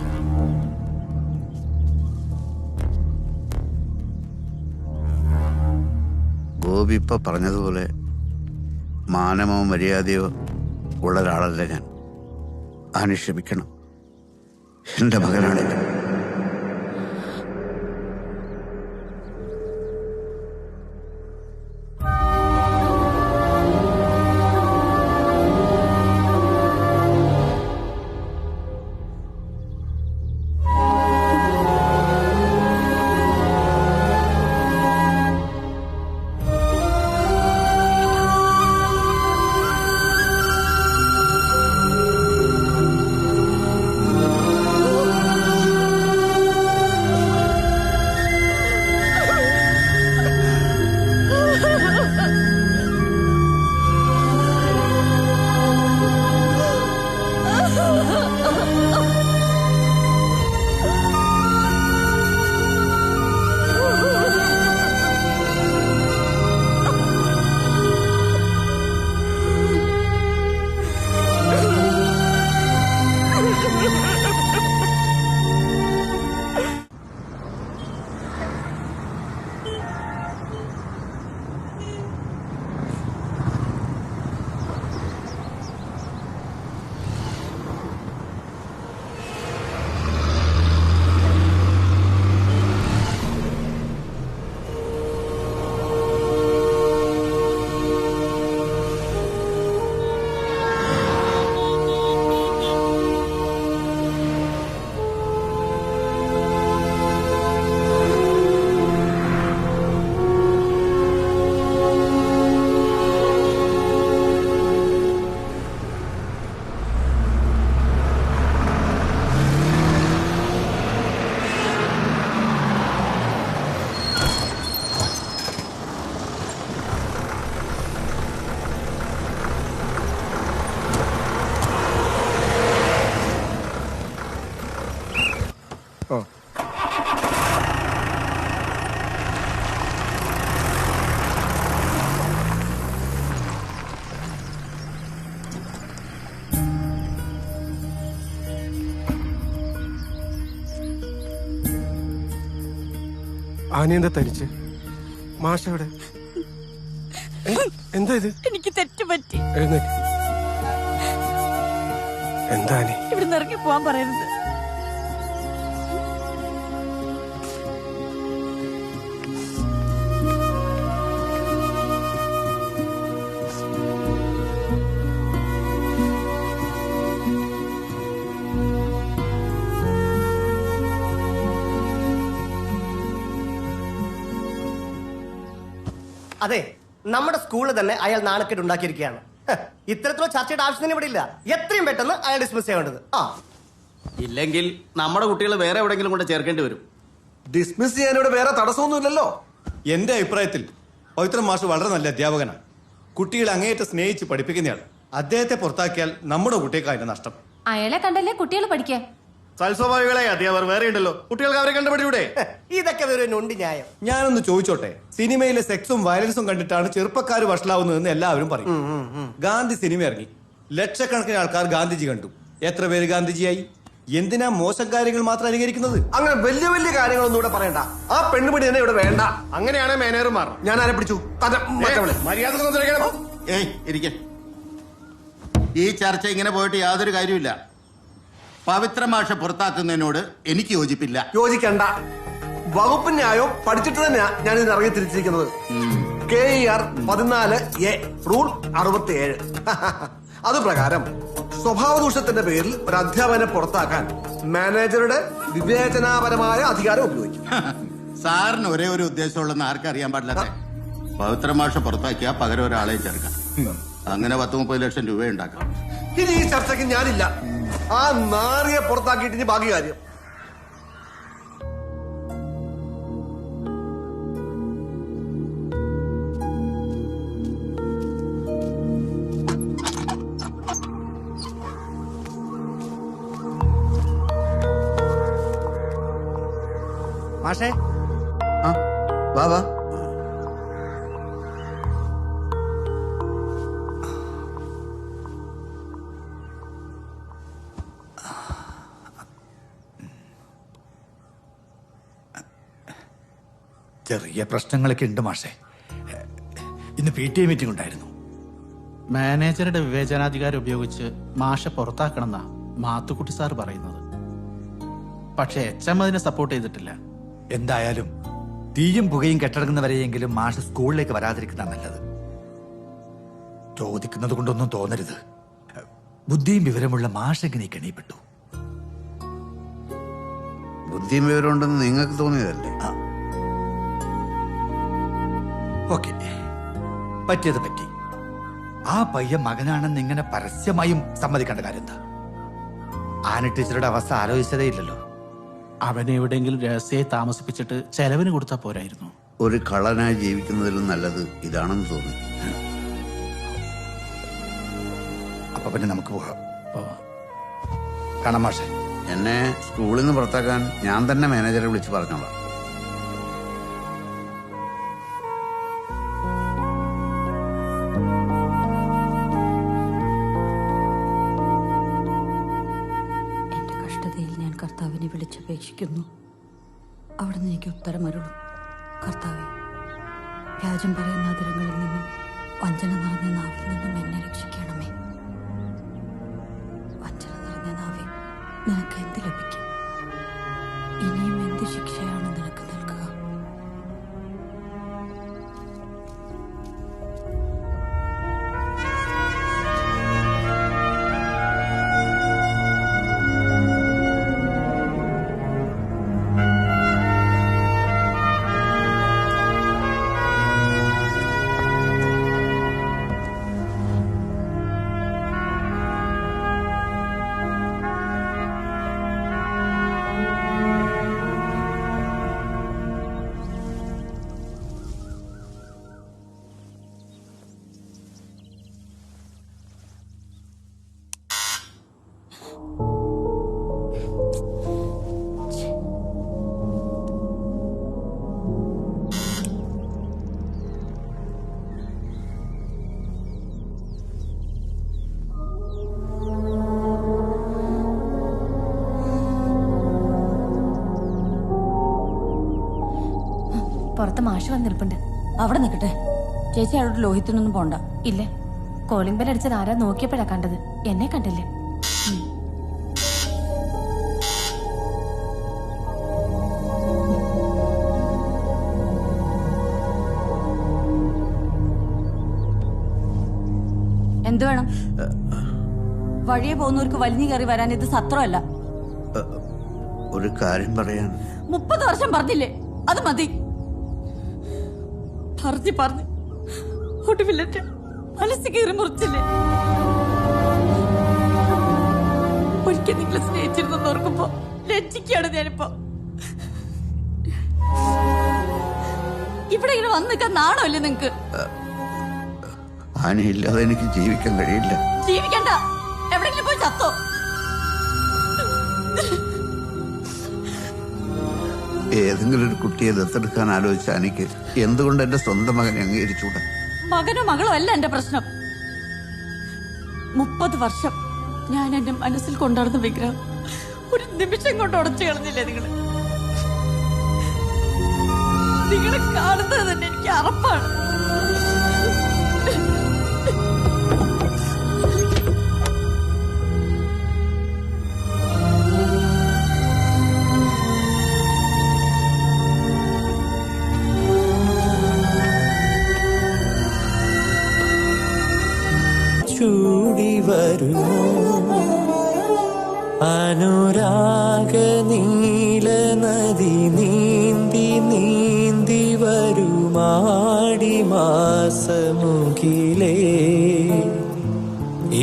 ഗോപി ഇപ്പൊ പറഞ്ഞതുപോലെ മാനമോ മര്യാദയോ ഉള്ള ഒരാളല്ല ഞാൻ. അനുക്ഷമിക്കണം. എന്റെ മകനാണിത്. ആനി എന്താ തരിച്ച്? മാഷ എവിടെ? എന്താ ഇത്? എനിക്ക് തെറ്റുപറ്റി. എഴുന്നേക്ക്. എന്താ ആനി? ഇവിടുന്ന് ഇറങ്ങി പോവാൻ പറയരുത്. അതെ, നമ്മുടെ സ്കൂളിൽ തന്നെ അയാൾ നാണക്കേട് ഉണ്ടാക്കിയിരിക്കുകയാണ്. ഇത്തരത്തിലുള്ള ചർച്ചയുടെ ആവശ്യം തന്നെ ഇവിടെ ഇല്ല. എത്രയും പെട്ടെന്ന് അയാൾ ഡിസ്മിസ് ചെയ്യേണ്ടത്. ഇല്ലെങ്കിൽ നമ്മുടെ കുട്ടികൾ വേറെ എവിടെയെങ്കിലും കൊണ്ട് ചേർക്കേണ്ടി വരും. ഡിസ്മിസ് ചെയ്യാനിവിടെ വേറെ തടസ്സമൊന്നുമില്ലല്ലോ. എന്റെ അഭിപ്രായത്തിൽ പവിത്ര മാഷ് വളരെ നല്ല അധ്യാപകനാണ്. കുട്ടികളെ അങ്ങേയറ്റം സ്നേഹിച്ച് പഠിപ്പിക്കുന്നയാൾ. അദ്ദേഹത്തെ പുറത്താക്കിയാൽ നമ്മുടെ കുട്ടികൾക്ക് അതിന്റെ നഷ്ടം. അയാളെ കണ്ടല്ലേ കുട്ടികൾ പഠിക്കാൻ. സൽസ്വഭാവികളെ അധ്യാപകർ വേറെ ഉണ്ടല്ലോ. കുട്ടികൾക്ക് അവരെ കണ്ടുപിടിയൂടെ? ഇതൊക്കെ വേറെ നൊണ്ടി ന്യായം. ഞാനൊന്ന് ചോദിച്ചോട്ടെ, സിനിമയിലെ സെക്സും വയലൻസും കണ്ടിട്ടാണ് ചെറുപ്പക്കാർ വഷളാവുന്നതെന്ന് എല്ലാവരും പറയും. ഗാന്ധി സിനിമ ഇറങ്ങി, ലക്ഷക്കണക്കിന് ആൾക്കാർ ഗാന്ധിജി കണ്ടു. എത്ര പേര് ഗാന്ധിജിയായി? എന്തിനാ മോശം കാര്യങ്ങൾ മാത്രം അനുകരിക്കുന്നത്? അങ്ങനെ വലിയ വലിയ കാര്യങ്ങളൊന്നും ഇവിടെ പറയണ്ട. ആ പെണ്ണുപിടി തന്നെ ഇവിടെ വേണ്ട. അങ്ങനെയാണ് മാനേജർ മാറും. ഞാൻ ആരെ പിടിച്ചു? മര്യാദ ഈ ചർച്ച ഇങ്ങനെ പോയിട്ട് യാതൊരു കാര്യമില്ല. പവിത്ര മാഷ പുറത്താക്കുന്നതിനോട് എനിക്ക് യോജിപ്പില്ല. യോജിക്കണ്ട. വകുപ്പ് ന്യായം പഠിച്ചിട്ട് തന്നെയാ ഞാൻ ഇതിന് ഇറങ്ങി തിരിച്ചിരിക്കുന്നത്. KER 14A റൂൾ 67 അത് പ്രകാരം സ്വഭാവ ദൂഷത്തിന്റെ പേരിൽ ഒരു അധ്യാപകനെ പുറത്താക്കാൻ മാനേജറുടെ വിവേചനാപരമായ അധികാരം ഉപയോഗിക്കും. സാറിന് ഒരേ ഒരു ഉദ്ദേശമുള്ളെന്ന് ആർക്കറിയാൻ പാടില്ല. പവിത്ര മാഷ പുറത്താക്കിയാൽ പകരം ഒരാളെ ചേർക്കാം. അങ്ങനെ 10-30 ലക്ഷം രൂപ ഉണ്ടാക്കാം. ഇനി ഈ ചർച്ചയ്ക്ക് ഞാനില്ല. ആ നാറിയെ പുറത്താക്കിയിട്ട് ഇനി ബാക്കി കാര്യം. മാഷേ, വാ വാ. ചെറിയ പ്രശ്നങ്ങളൊക്കെ ഉണ്ട് മാഷേ. ഇന്ന് PTA മീറ്റിംഗ് ഉണ്ടായിരുന്നു. മാനേജറുടെ വിവേചനാധികാരം ഉപയോഗിച്ച് മാഷ പുറത്താക്കണമെന്നാ മാത്തുക്കുട്ടി സാർ പറയുന്നത്. പക്ഷെ HM അതിനെ സപ്പോർട്ട് ചെയ്തിട്ടില്ല. എന്തായാലും തീയും പുകയും കെട്ടടങ്ങുന്നവരെയെങ്കിലും മാഷ് സ്കൂളിലേക്ക് വരാതിരിക്കുന്ന നല്ലത്. ചോദിക്കുന്നത് കൊണ്ടൊന്നും തോന്നരുത്. ബുദ്ധിയും വിവരമുള്ള മാഷ് എങ്ങനെ കെണിപ്പെട്ടു? ബുദ്ധിയും വിവരമുണ്ടെന്ന് നിങ്ങൾക്ക് തോന്നിയതല്ലേ? ഓക്കെ, പറ്റിയത് പറ്റി. ആ പയ്യൻ മകനാണെന്ന് ഇങ്ങനെ പരസ്യമായും സമ്മതിക്കേണ്ട കാര്യം എന്താ? ആന ടീച്ചറുടെ അവസ്ഥ ആലോചിച്ചതേ ഇല്ലല്ലോ. അവനെ എവിടെയെങ്കിലും രഹസ്യമായി താമസിപ്പിച്ചിട്ട് ചെലവിന് കൊടുത്താൽ പോരായിരുന്നു. ഒരു കള്ളനായി ജീവിക്കുന്നതിലും നല്ലത് ഇതാണെന്ന് തോന്നി. അപ്പൊ പിന്നെ നമുക്ക് പോകാം. കാണാം മാഷേ. എന്നെ സ്കൂളിൽ നിന്ന് പുറത്താക്കാൻ ഞാൻ തന്നെ മാനേജറെ വിളിച്ച് പറഞ്ഞോളാം. ഞാൻ കർത്താവിനെ വിളിച്ചപേക്ഷിക്കുന്നു. അവിടുന്ന് എനിക്ക് ഉത്തരമരുളും. കർത്താവെ, വ്യാജം പറയുന്ന അതിരങ്ങളിൽ നിന്നും വഞ്ചന നിറഞ്ഞ നാവിൽ നിന്നും എന്നെ രക്ഷിക്കണമേ. വഞ്ചന നിറഞ്ഞ നാവെ, നിനക്ക് എന്ത് ലഭിക്കും? ഇനിയും എന്ത് ശിക്ഷയാണ് നിനക്ക് നൽകുക? പുറത്ത് മാഷ് വന്ന് നിൽപ്പുണ്ട്. അവിടെ നിൽക്കട്ടെ. ചേച്ചി അയാളോട് ലോഹിത്തിനൊന്നും പോണ്ട. ഇല്ല, കോളിംഗ് ബെൽ അടിച്ചത് ആരാ നോക്കിയപ്പോഴാ കണ്ടത്, എന്നെ കണ്ടില്ല. എന്ത് വേണം? വഴിയെ പോകുന്നവർക്ക് വലിഞ്ഞു കയറി വരാൻ ഇത് സത്രമല്ല. ഒരു കാര്യം പറയാൻ 30 വർഷം പറഞ്ഞില്ലേ, അത് മതി. പറഞ്ഞു ഒടുവിലെന്റെ മനസ്സ് കയറി മുറിച്ചില്ലേ. ഒരിക്കൽ നിങ്ങൾ സ്നേഹിച്ചിരുന്നു ഓർക്കുമ്പോ ലജ്ജിക്കാണ് ഞാനിപ്പോ. ഇവിടെ ഇങ്ങനെ വന്ന് നിൽക്കാൻ നാണമല്ലേ നിങ്ങക്ക്? ആനയില്ലാതെ എനിക്ക് ജീവിക്കാൻ കഴിയില്ല. ജീവിക്കണ്ട, എവിടെയെങ്കിലും പോയി ചത്തോ. ഏതെങ്കിലും ഒരു കുട്ടിയെ ദത്തെടുക്കാൻ ആലോചിച്ച എനിക്ക് എന്തുകൊണ്ട് എന്റെ സ്വന്തം മകനെ അംഗീകരിച്ചൂടാ? മകനോ മകളോ അല്ല എന്റെ പ്രശ്നം. 30 വർഷം ഞാൻ എന്റെ മനസ്സിൽ കൊണ്ടുവരുന്ന വിഗ്രഹം ഒരു നിമിഷം കൊണ്ട് ഉടച്ചു കളഞ്ഞില്ലേ നിങ്ങളെ കാണുന്നത് തന്നെ എനിക്ക് അറപ്പാണ്. ചൂടി വരുമോ അനുരാഗ നീല നദി നീന്തി നീന്തി വരുമാടി മാസമുകിലേ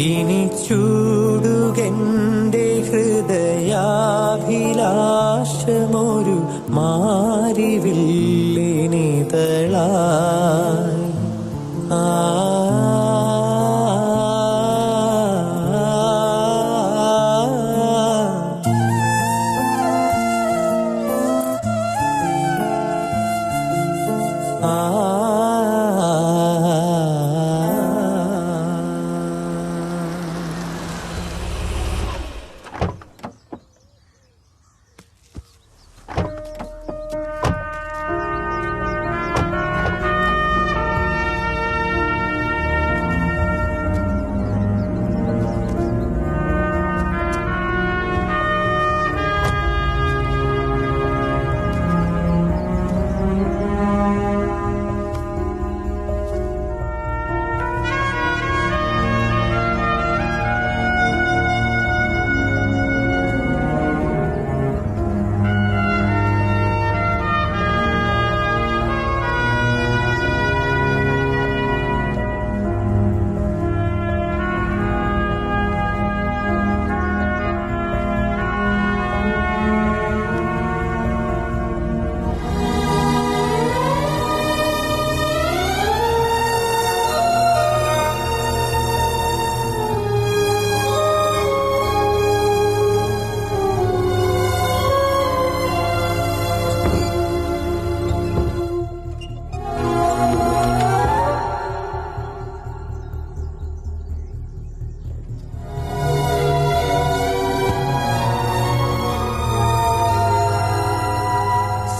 ഇനി ചൂടുകന്റെ ഹൃദയാഭിലാഷമൊരു മാരിവില്ലിനിതളായി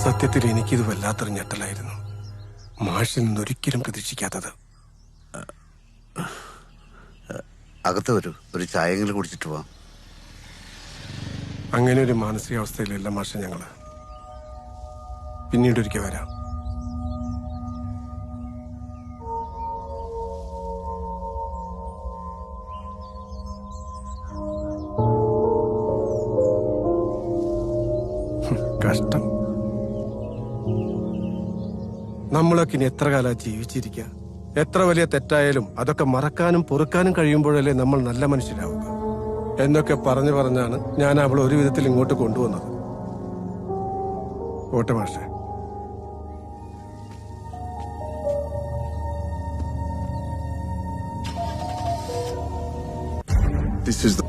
സത്യത്തിൽ എനിക്കിത് വല്ലാത്തൊരു ഞെട്ടലായിരുന്നു. മാഷിൽ നിന്നൊരിക്കലും പ്രതീക്ഷിക്കാത്തത്. അകത്ത് വരൂ, ഒരു ചായയെങ്കിലും കുടിച്ചിട്ട് പോവാം. അങ്ങനെ ഒരു മാനസികാവസ്ഥയിലല്ല മാഷ ഞങ്ങള്. പിന്നീട് ഒരിക്കൽ വരാം. കഷ്ടം. നമ്മളൊക്കെ ഇനി എത്ര കാലം ജീവിച്ചിരിക്കുക? എത്ര വലിയ തെറ്റായാലും അതൊക്കെ മറക്കാനും പൊറുക്കാനും കഴിയുമ്പോഴല്ലേ നമ്മൾ നല്ല മനുഷ്യരാവുക എന്നൊക്കെ പറഞ്ഞാണ് ഞാൻ അവളെ ഒരു വിധത്തിൽ ഇങ്ങോട്ട് കൊണ്ടുവന്നത്. ഓട്ടെ മാഷേ. This is the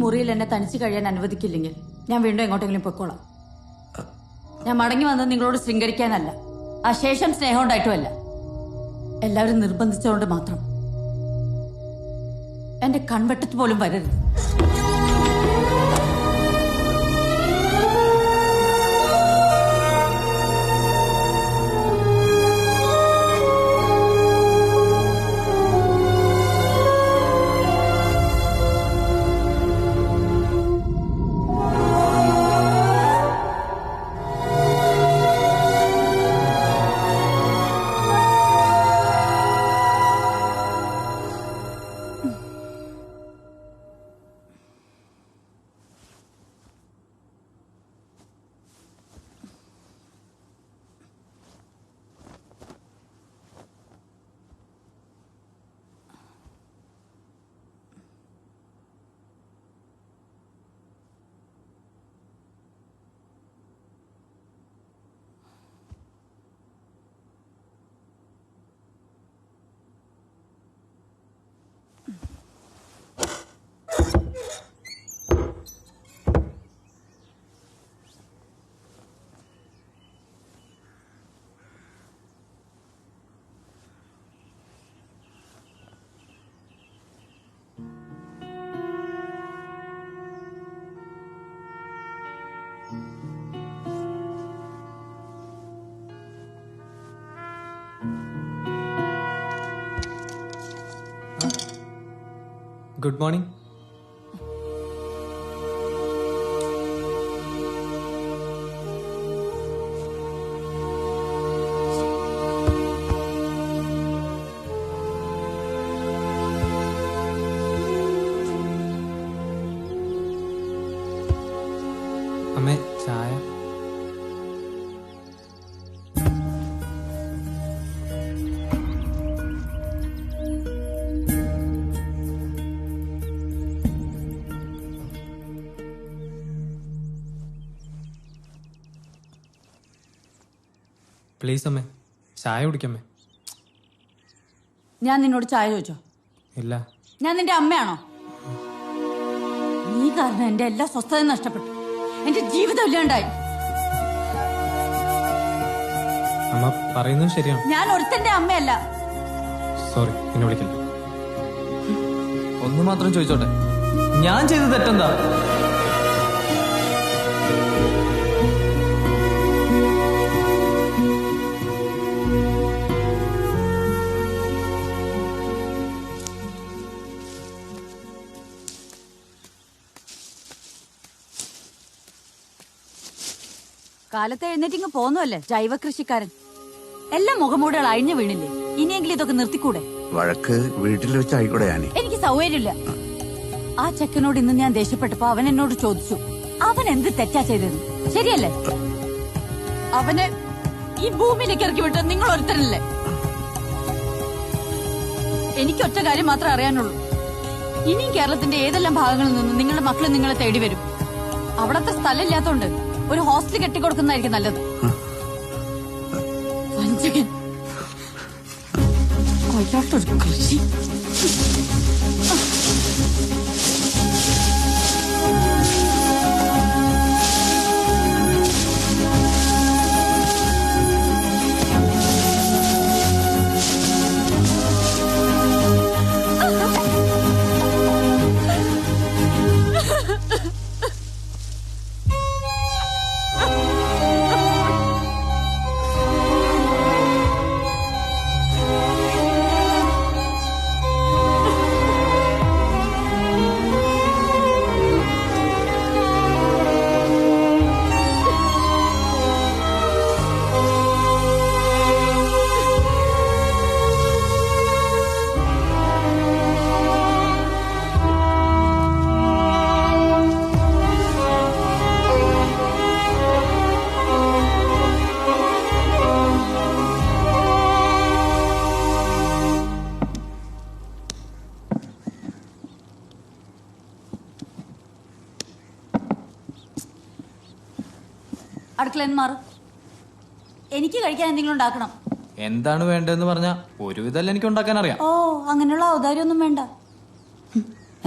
മുറിയിൽ എന്നെ തനിച്ച് കഴിയാൻ അനുവദിക്കില്ലെങ്കിൽ ഞാൻ വീണ്ടും എങ്ങോട്ടെങ്കിലും പൊയ്ക്കോളാം. ഞാൻ മടങ്ങി വന്നത് നിങ്ങളോട് ശൃംഗരിക്കാനല്ല, അശേഷം സ്നേഹം ഉണ്ടായിട്ടുമല്ല. എല്ലാവരും നിർബന്ധിച്ചുകൊണ്ട് മാത്രം. എന്റെ കൺവെട്ടത്ത് പോലും വരരുത്. Good morning. അമ്മേ ചായ. പ്ലീസ് അമ്മേ, ചായ കുടിക്കമ്മേ. ഞാൻ നിന്നോട് ചായ ചോദിച്ചോ? ഇല്ല. ഞാൻ നിന്റെ അമ്മയാണോ? നീ കാരണം എന്റെ എല്ലാ സ്വസ്ഥതയും നഷ്ടപ്പെട്ടു, എന്റെ ജീവിതം ഇല്ലാണ്ടായി. അമ്മ പറയുന്നത് ശരിയാണ്. ഞാൻ ഒരുത്തന്റെ അമ്മയല്ല. സോറി, എന്നെ വിളിക്കില്ല. ഒന്ന് മാത്രം ചോദിച്ചോട്ടെ, ഞാൻ ചെയ്ത തെറ്റെന്താ? കാലത്തെ എഴുന്നേറ്റിങ് പോന്നല്ലേ ജൈവ കൃഷിക്കാരൻ. എല്ലാം മുഖമൂടികൾ അഴിഞ്ഞു വീണില്ലേ? ഇനിയെങ്കിലും ഇതൊക്കെ നിർത്തിക്കൂടെ? വഴക്ക് വീട്ടിൽ വെച്ച് ആയിക്കൂടെ? എനിക്ക് സൗകര്യമില്ല. ആ ചെക്കനോട് ഇന്ന് ഞാൻ ദേഷ്യപ്പെട്ടപ്പോ അവൻ എന്നോട് ചോദിച്ചു, അവൻ എന്ത് തെറ്റാ ചെയ്തത്? ശരിയല്ലേ? അവനെ ഈ ഭൂമിയിലേക്ക് ഇറക്കി വിട്ടത് നിങ്ങൾ ഒരുത്തരല്ലേ? എനിക്ക് ഒറ്റ കാര്യം മാത്രമേ അറിയാനുള്ളൂ. ഇനിയും കേരളത്തിന്റെ ഏതെല്ലാം ഭാഗങ്ങളിൽ നിന്നും നിങ്ങളുടെ മക്കൾ നിങ്ങളെ തേടി വരും. അവിടത്തെ സ്ഥലം ഇല്ലാത്തോണ്ട് ഒരു ഹോസ്റ്റൽ കെട്ടിക്കൊടുക്കുന്നതായിരിക്കും നല്ലത്. വഞ്ചകൻ, കൊല്ലാത്തൊരു കൃഷി. അടുക്കളന്ന് മാറും. എനിക്ക് കഴിക്കാൻ എന്തെങ്കിലും ഉണ്ടാക്കണം. എന്താണ് വേണ്ടതെന്ന് പറഞ്ഞാ ഒരുവിധം എനിക്ക് ഉണ്ടാക്കാൻ അറിയാം. ഓ, അങ്ങനെയുള്ള ഔദാര്യമൊന്നും വേണ്ട.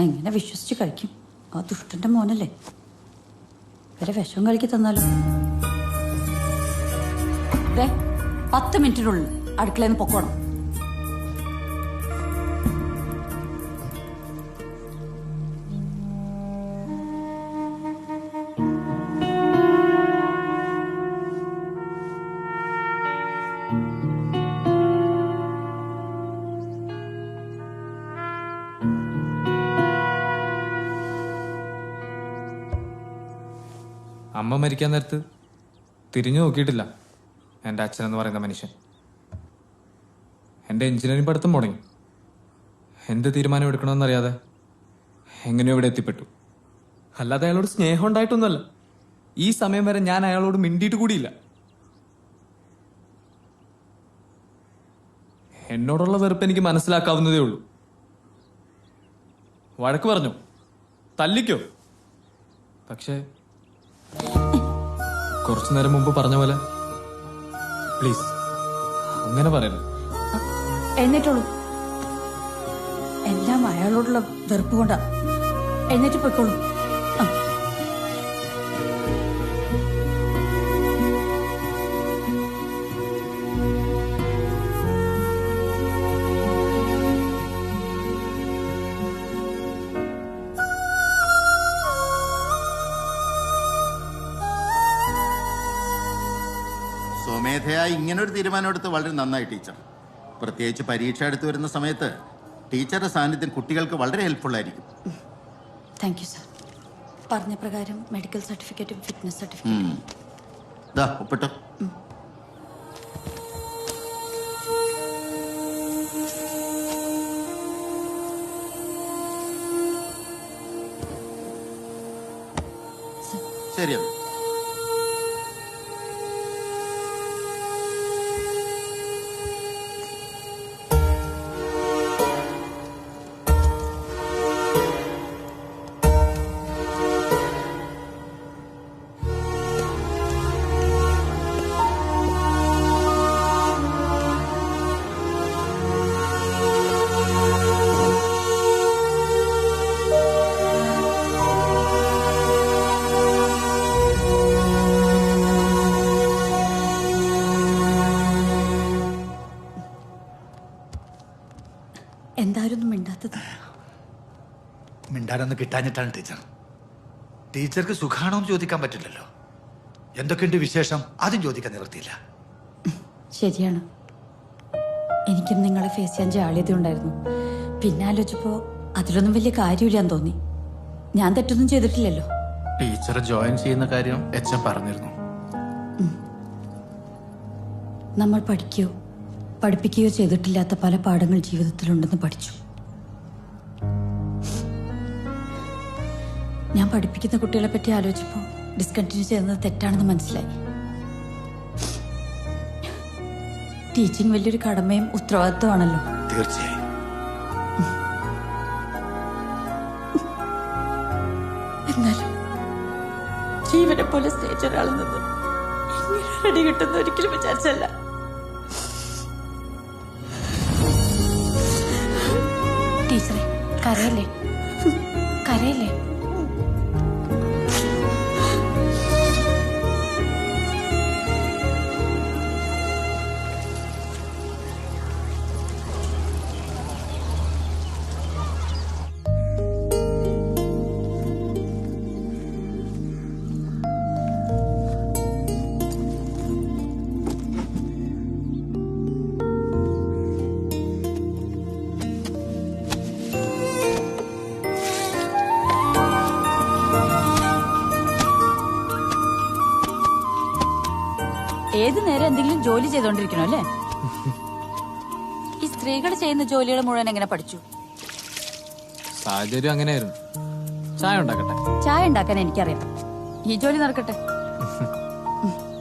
എങ്ങനെ വിശ്വസിച്ച് കഴിക്കും? ആ ദുഷ്ടന്റെ മോനല്ലേ, വരെ വിഷം കഴിക്കി തന്നാലോ. 10 മിനിറ്റിനുള്ളിൽ അടുക്കളയിൽ നിന്ന് പൊക്കോണം. അമ്മ മരിക്കാൻ നേരത്ത് തിരിഞ്ഞു നോക്കിയിട്ടില്ല എൻ്റെ അച്ഛൻ എന്ന് പറയുന്ന മനുഷ്യൻ. എൻ്റെ എഞ്ചിനീയറിംഗ് പഠിത്തം മുടങ്ങി. എന്ത് തീരുമാനം എടുക്കണമെന്നറിയാതെ എങ്ങനെയോ ഇവിടെ എത്തിപ്പെട്ടു. അല്ലാതെ അയാളോട് സ്നേഹം ഉണ്ടായിട്ടൊന്നുമല്ല. ഈ സമയം വരെ ഞാൻ അയാളോട് മിണ്ടിയിട്ട് കൂടിയില്ല. എന്നോടുള്ള വെറുപ്പ് എനിക്ക് മനസ്സിലാക്കാവുന്നതേ ഉള്ളൂ. വഴക്ക് പറഞ്ഞു, തല്ലിക്കോ, പക്ഷേ കുറച്ചു നേരം മുമ്പ് പറഞ്ഞ പോലെ പ്ലീസ് അങ്ങനെ പറയരുത്. എഴുന്നേറ്റോളൂ. എല്ലാം അയാളോടുള്ള വെറുപ്പ് കൊണ്ടാ. എഴുന്നേറ്റ് പോയിക്കോളൂ. സ്വമേധയായി ഇങ്ങനൊരു തീരുമാനം എടുത്ത് വളരെ നന്നായി ടീച്ചർ. പ്രത്യേകിച്ച് പരീക്ഷ എടുത്തു വരുന്ന സമയത്ത് ടീച്ചറുടെ സാന്നിധ്യം കുട്ടികൾക്ക് വളരെ ഹെൽപ്ഫുൾ ആയിരിക്കും. Thank you sir. പറഞ്ഞ പ്രകാരം മെഡിക്കൽ സർട്ടിഫിക്കറ്റും ഫിറ്റ്നസ് സർട്ടിഫിക്കറ്റും ഒപ്പിട്ടോ. ശരി. എന്തായിരുന്നു മിണ്ടാത്തത്? മിണ്ടാനൊന്നും കിട്ടാഞ്ഞിട്ടാണ് ടീച്ചർ. ടീച്ചർക്ക് സുഖാണോ എന്ന് ചോദിക്കാൻ പറ്റില്ലല്ലോ. എന്തൊക്കെയുണ്ട് വിശേഷം അതും ചോദിക്കാൻ നിവൃത്തിയില്ല. ശരിയാണ്, എനിക്കും നിങ്ങളെ ഫേസ് ചെയ്യാൻ ജാള്യത ഉണ്ടായിരുന്നു. പിന്നെ ആലോചിച്ചപ്പോ അതിലൊന്നും വലിയ കാര്യമില്ലാന്ന് തോന്നി. ഞാൻ തെറ്റൊന്നും ചെയ്തിട്ടില്ലല്ലോ. ടീച്ചർ ജോയിൻ ചെയ്യുന്ന കാര്യം എച്ചൻ പറഞ്ഞിരുന്നു. നമ്മൾ പഠിക്കുകയോ പഠിപ്പിക്കുകയോ ചെയ്തിട്ടില്ലാത്ത പല പാഠങ്ങൾ ജീവിതത്തിലുണ്ടെന്ന് പഠിച്ചു. ഞാൻ പഠിപ്പിക്കുന്ന കുട്ടികളെ പറ്റി ആലോചിച്ചപ്പോൾ ഡിസ്കണ്ടിന്യൂ ചെയ്യുന്നത് തെറ്റാണെന്ന് മനസ്സിലായി. ടീച്ചിങ് വലിയൊരു കടമയും ഉത്തരവാദിത്വമാണല്ലോ. തീർച്ചയായും. എന്നാലും ജീവനെ പോലെ സ്നേഹിച്ച ഒരാളിൽ നിന്ന് ഇങ്ങനെ അടി കിട്ടുന്ന ഒരിക്കലും വിചാരിച്ചല്ല. ടീച്ചറെ കരയല്ലേ, കരയല്ലേ. ഏത് നേരം എന്തെങ്കിലും ജോലി ചെയ്തോണ്ടിരിക്കണോ അല്ലേ? ഈ സ്ത്രീകൾ ചെയ്യുന്ന ജോലികൾ മുഴുവൻ എങ്ങനെ പഠിച്ചു? സാഹചര്യം അങ്ങനെയായിരുന്നു. ചായ ഉണ്ടാക്കട്ടെ? ചായ ഉണ്ടാക്കാൻ എനിക്കറിയാം. ഈ ജോലി നടക്കട്ടെ.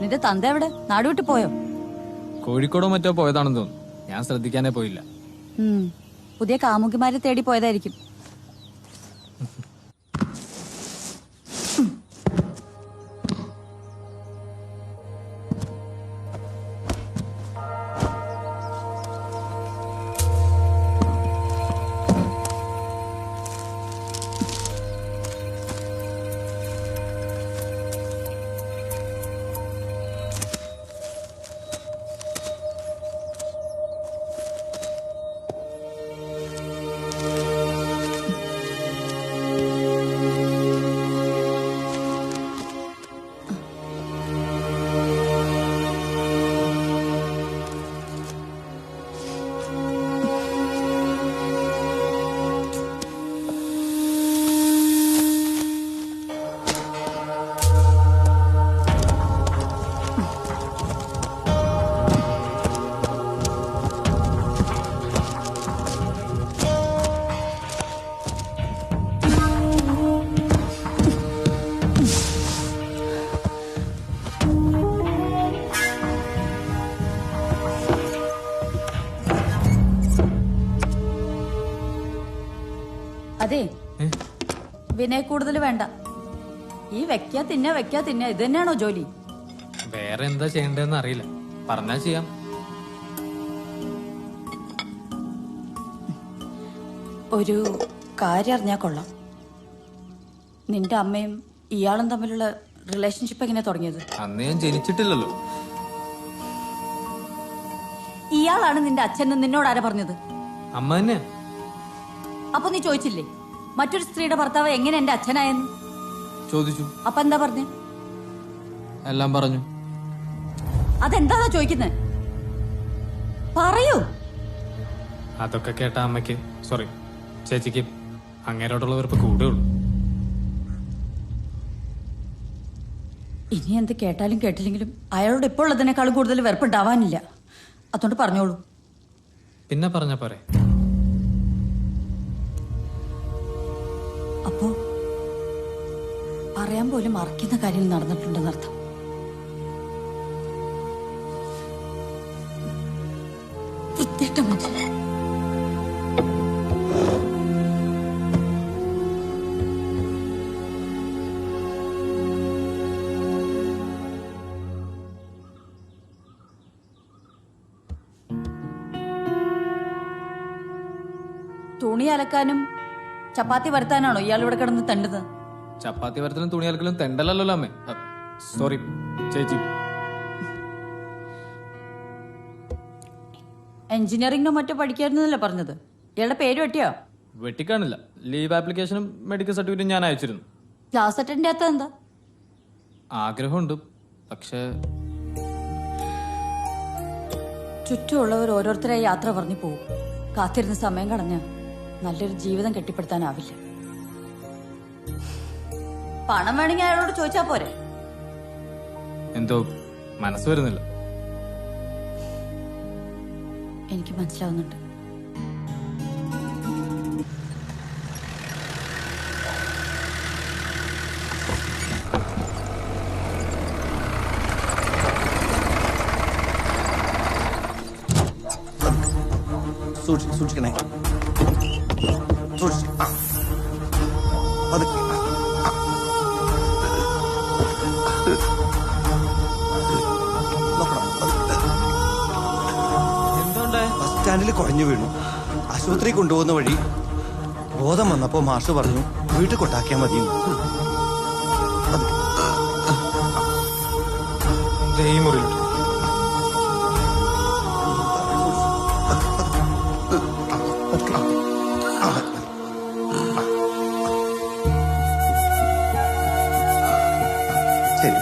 നിന്റെ തന്ത എവിടെ? നാടുവിട്ട് പോയോ? കോഴിക്കോടോ മറ്റോ പോയതാണെന്ന് തോന്നുന്നു. ഞാൻ ശ്രദ്ധിക്കാനേ പോയില്ല. പുതിയ കാമുകിമാരെ തേടി പോയതായിരിക്കും. അതെ വിനയ കൂടുതൽ വേണ്ട. ഈ വെക്കാ തിന്ന ഇത് തന്നെയാണോ ജോലി? വേറെ എന്താ ചെയ്യണ്ടെന്ന് അറിയില്ല, പറഞ്ഞാ ചെയ്യാം. ഒരു കാര്യം അറിഞ്ഞാ കൊള്ളാം. നിന്റെ അമ്മയും ഇയാളും തമ്മിലുള്ള റിലേഷൻഷിപ്പ് എങ്ങനെ തുടങ്ങിയത്? അന്ന് ഞാൻ ജനിച്ചിട്ടില്ലല്ലോ. ഇയാളാണ് നിന്റെ അച്ഛൻ നിന്നോട് ആരാ പറഞ്ഞത്? അമ്മ തന്നെ. അപ്പൊ നീ ചോദിച്ചില്ലേ മറ്റൊരു സ്ത്രീയുടെ ഭർത്താവ് എങ്ങനെ എന്റെ അച്ഛനായെന്ന്? ചോദിച്ചു. അപ്പൊ എന്താ പറഞ്ഞു? എല്ലാം പറഞ്ഞു. അതെന്താ ചോദിക്കുന്നത്? പറയൂ. അതൊക്കെ കേട്ട അമ്മയ്ക്ക്, സോറി ചേച്ചിക്ക് അങ്ങേരോടുള്ള വെറുപ്പ് കൂടുകയുള്ളൂ. ഇനി എന്ത് കേട്ടാലും കേട്ടില്ലെങ്കിലും അയാളോട് ഇപ്പോൾ ഉള്ളതിനേക്കാളും കൂടുതൽ വെറുപ്പുണ്ടാവാനില്ല. അതുകൊണ്ട് പറഞ്ഞോളൂ. പിന്നെ പറഞ്ഞ പോരെ. അപ്പോ പറയാൻ പോലും മറക്കുന്ന കാര്യം നടന്നിട്ടുണ്ടെന്നർത്ഥം. വൃത്തികെട്ട മനുഷ്യൻ. തുണി അലക്കാനും ചപ്പാത്തി വരുത്താനാണോ ഇയാൾ ഇവിടെ കിടന്ന് തണ്ടുന്നത്? ചപ്പാത്തി വരത്തിലും തുണി അലക്കലും തെണ്ടല്ലോ അമ്മേ. സോറി ചേച്ചി. എഞ്ചിനീയറിംഗിനോ മറ്റോ പഠിക്കായിരുന്നല്ലേ പറഞ്ഞത്? ഇയാളുടെ പേര് വെട്ടിയോ? വെട്ടിക്കാണില്ല. ലീവ് ആപ്ലിക്കേഷനും മെഡിക്കൽ സർട്ടിഫിക്കറ്റും ഞാൻ അയച്ചിരുന്നു. ക്ലാസ് അറ്റൻഡ് ചെയ്യാത്ത എന്താ? ആഗ്രഹമുണ്ട്, പക്ഷേ ചുറ്റുമുള്ളവർ ഓരോരുത്തരായി യാത്ര പറഞ്ഞു പോകും. കാത്തിരുന്ന് സമയം കളഞ്ഞ നല്ലൊരു ജീവിതം കെട്ടിപ്പടുത്താനാവില്ല. പണം വേണമെങ്കിൽ അയാളോട് ചോദിച്ചാ പോരെ? എന്തോ മനസ്സ് വരുന്നില്ല. എനിക്ക് മനസ്സിലാവുന്നുണ്ട്. സൂക്ഷിക്കണേ. ബസ് സ്റ്റാൻഡിൽ കുഴഞ്ഞു വീണു. ആശുപത്രി കൊണ്ടുപോകുന്ന വഴി ബോധം വന്നപ്പോ മാഷ് പറഞ്ഞു വീട്ടിൽ കൊണ്ടാക്കിയാൽ മതി. ശരി.